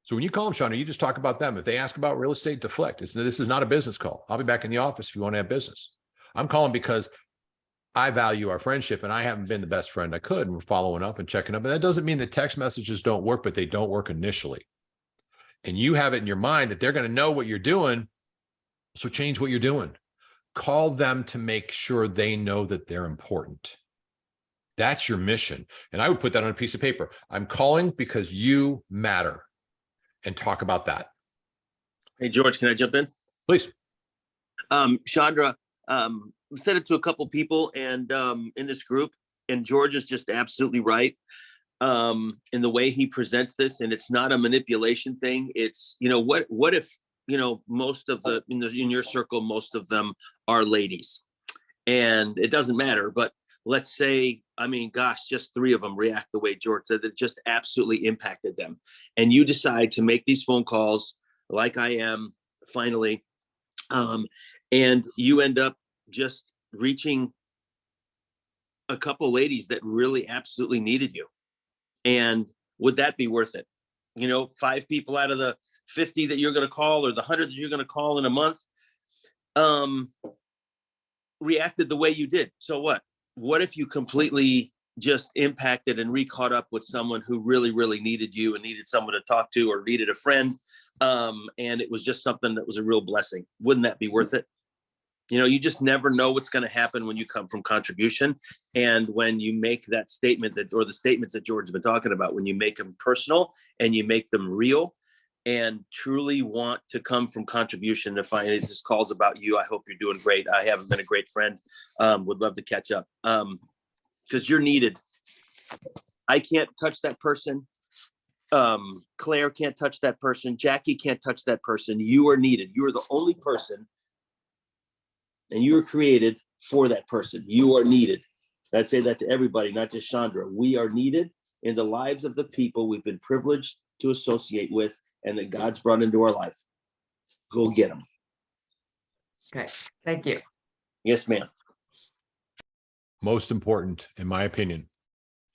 So when you call them, Chandra, you just talk about them. If they ask about real estate, deflect. This is not a business call. I'll be back in the office if you want to have business. I'm calling because I value our friendship and I haven't been the best friend I could. And we're following up and checking up. And that doesn't mean that text messages don't work, but they don't work initially. And you have it in your mind that they're going to know what you're doing. So change what you're doing. Call them to make sure they know that they're important. That's your mission. And I would put that on a piece of paper. I'm calling because you matter, and talk about that. Hey, George, can I jump in? Please. Chandra, said it to a couple people and in this group, and George is just absolutely right in the way he presents this. And it's not a manipulation thing. It's, what if, most of in your circle, most of them are ladies, and it doesn't matter. But let's say, just 3 of them react the way George said, that just absolutely impacted them. And you decide to make these phone calls like I am finally. And you end up just reaching a couple ladies that really absolutely needed you. And would that be worth it? 5 people out of the 50 that you're going to call, or the 100 that you're going to call in a month, reacted the way you did. So what if you completely just impacted and re-caught up with someone who really, really needed you and needed someone to talk to, or needed a friend, and it was just something that was a real blessing? Wouldn't that be worth it? You just never know what's going to happen when you come from contribution. And when you make that statement or the statements that George has been talking about, when you make them personal and you make them real and truly want to come from contribution, to find this calls about you. I hope you're doing great. I haven't been a great friend. Would love to catch up because you're needed. I can't touch that person. Claire can't touch that person. Jackie can't touch that person. You are needed. You are the only person, and you were created for that person. You are needed. I say that to everybody, not just Chandra. We are needed in the lives of the people we've been privileged to associate with and that God's brought into our life. Go get them. Okay, thank you. Yes, ma'am. Most important, in my opinion,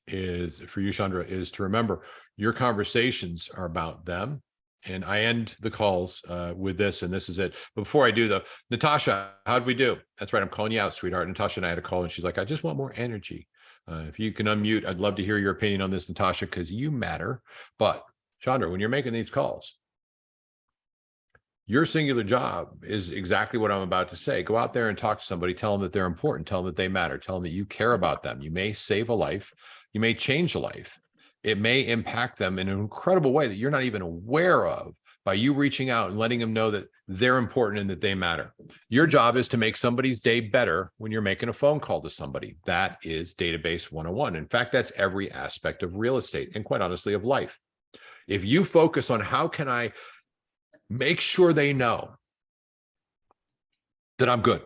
is for you, Chandra, is to remember your conversations are about them. And I end the calls with this, and this is it. But before I do, though, Natasha, how'd we do? That's right. I'm calling you out, sweetheart. Natasha and I had a call, and she's like, I just want more energy. If you can unmute, I'd love to hear your opinion on this, Natasha, because you matter. But Chandra, when you're making these calls, your singular job is exactly what I'm about to say. Go out there and talk to somebody, tell them that they're important, tell them that they matter, tell them that you care about them. You may save a life, you may change a life. It may impact them in an incredible way that you're not even aware of by you reaching out and letting them know that they're important and that they matter. Your job is to make somebody's day better when you're making a phone call to somebody. That is Database 101. In fact, that's every aspect of real estate and, quite honestly, of life. If you focus on how can I make sure they know that I'm good,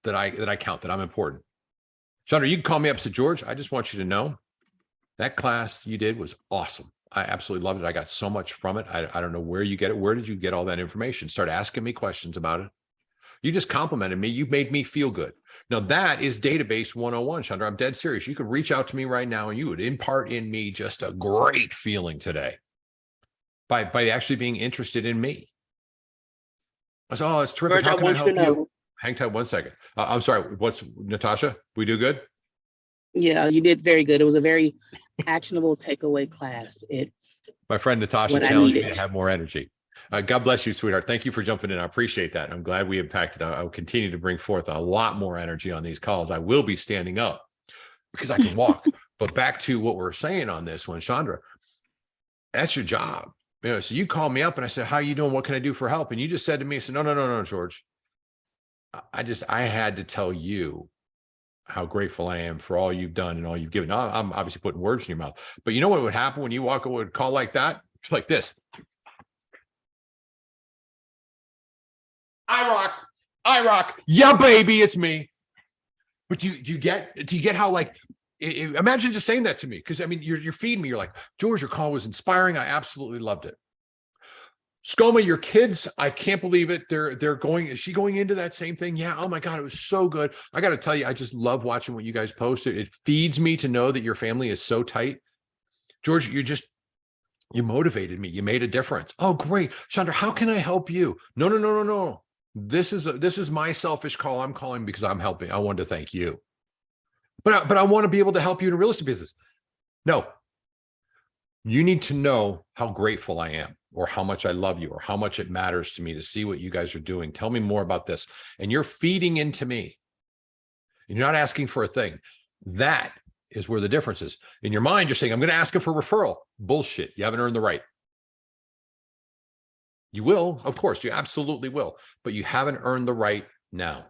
that I count, that I'm important. Chandra, you can call me up and say, George, I just want you to know that class you did was awesome. I absolutely loved it. I got so much from it. I don't know where you get it. Where did you get all that information? Start asking me questions about it. You just complimented me. You made me feel good. Now that is Database 101, Chandra. I'm dead serious. You could reach out to me right now and you would impart in me just a great feeling today by actually being interested in me. I said, oh, it's terrific. George, How can I help you? know. Hang tight 1 second. I'm sorry. What's Natasha? We do good? Yeah, you did very good. It was a very actionable takeaway class. It's My friend Natasha what I challenged me needed. to have more energy. God bless you, sweetheart. Thank you for jumping in. I appreciate that. I'm glad we impacted. I will continue to bring forth a lot more energy on these calls. I will be standing up because I can walk. But back to what we're saying on this one, Chandra, that's your job. So you called me up and I said, how you doing? What can I do for help? And you just said to me, I said, no, George. I had to tell you how grateful I am for all you've done and all you've given. Now, I'm obviously putting words in your mouth, but you know what would happen when you walk away with a call like that? It's like this. I rock. Yeah, baby, it's me. But do you get how, like, imagine just saying that to me? Because I mean, you're feeding me. You're like, George, your call was inspiring. I absolutely loved it. Skoma, your kids, I can't believe it. Is she going into that same thing? Yeah. Oh my God, it was so good. I got to tell you, I just love watching what you guys posted. It feeds me to know that your family is so tight. George, You motivated me. You made a difference. Oh, great. Chandra, how can I help you? No, no, no, no, no. This is my selfish call. I'm calling because I'm helping. I wanted to thank you. But I want to be able to help you in a real estate business. No. You need to know how grateful I am, or how much I love you, or how much it matters to me to see what you guys are doing. Tell me more about this. And you're feeding into me. You're not asking for a thing. That is where the difference is. In your mind, you're saying, I'm going to ask him for referral. Bullshit. You haven't earned the right. You will, of course, you absolutely will, but you haven't earned the right now.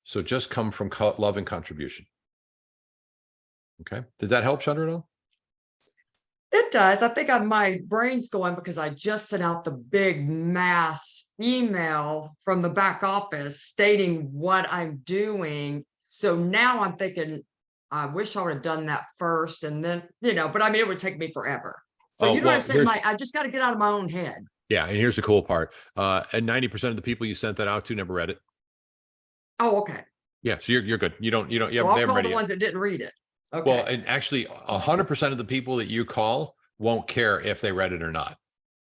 So just come from love and contribution. Okay. Does that help, Chandra, at all? It does. I think my brain's going because I just sent out the big mass email from the back office stating what I'm doing. So now I'm thinking, I wish I would have done that first, and then, but I mean, it would take me forever. So Oh, you know what well, I'm saying? here's- I just got to get out of my own head. Yeah. And here's the cool part. And 90% of the people you sent that out to never read it. Oh, okay. Yeah. So you're good. You So haven't I'll read call it the yet. ones that didn't read it. Okay. Well, and actually 100% of the people that you call won't care if they read it or not.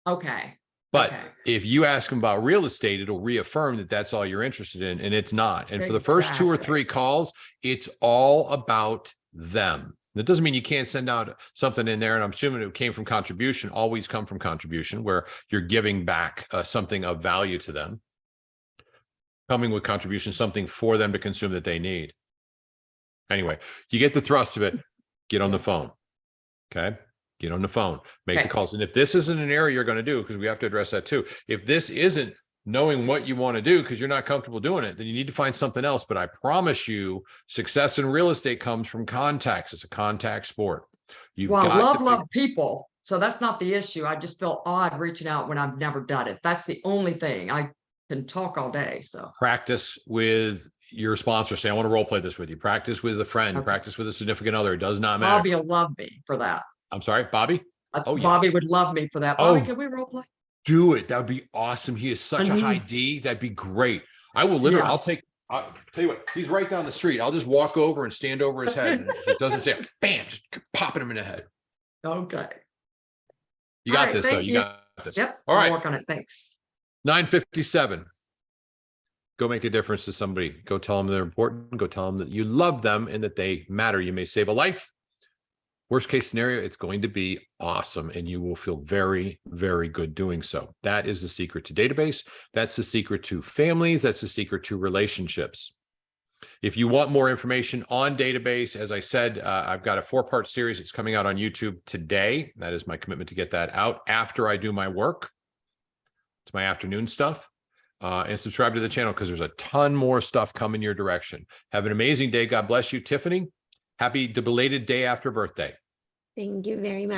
Okay. But Okay. if you ask them about real estate, it'll reaffirm that that's all you're interested in, and it's not. And for the first 2 or Exactly. 3 calls, it's all about them. That doesn't mean you can't send out something in there. And I'm assuming it came from contribution, always come from contribution, where you're giving back something of value to them. Coming with contribution, something for them to consume that they need. Anyway, you get the thrust of it. Get on the phone. Okay. Get on the phone, make the Okay. calls. And if this isn't an area you're going to do, because we have to address that too. If this isn't knowing what you want to do because you're not comfortable doing it, then you need to find something else. But I promise you, success in real estate comes from contacts. It's a contact sport. You've Well, I got to love people. So that's not the issue. I just feel odd reaching out when I've never done it. That's the only thing. I can talk all day. So practice with your sponsor. Say, I want to role play this with you. Practice with a friend, Okay. practice with a significant other. It does not matter. Bobby will love me for that. I'm sorry, Bobby. Oh, yeah. Bobby would love me for that. Bobby, Oh. can we role play? Do it. That would be awesome. He is such a high Mhm. D. That'd be great. I will literally, Yeah. I'll tell you what, he's right down the street. I'll just walk over and stand over his head. And if it doesn't say, bam, just popping him in the head. Okay. You All got right, this. So thank you you. got this. Yep. All I'll right. work on it. Thanks. 9:57. Go make a difference to somebody. Go tell them they're important. Go tell them that you love them and that they matter. You may save a life. Worst case scenario, it's going to be awesome, and you will feel very, very good doing so. That is the secret to database. That's the secret to families. That's the secret to relationships. If you want more information on database, as I said, I've got a 4-part series. It's coming out on YouTube today. That is my commitment to get that out after I do my work. It's my afternoon stuff. And subscribe to the channel because there's a ton more stuff coming your direction. Have an amazing day. God bless you, Tiffany. Happy belated day after birthday. Thank you very much.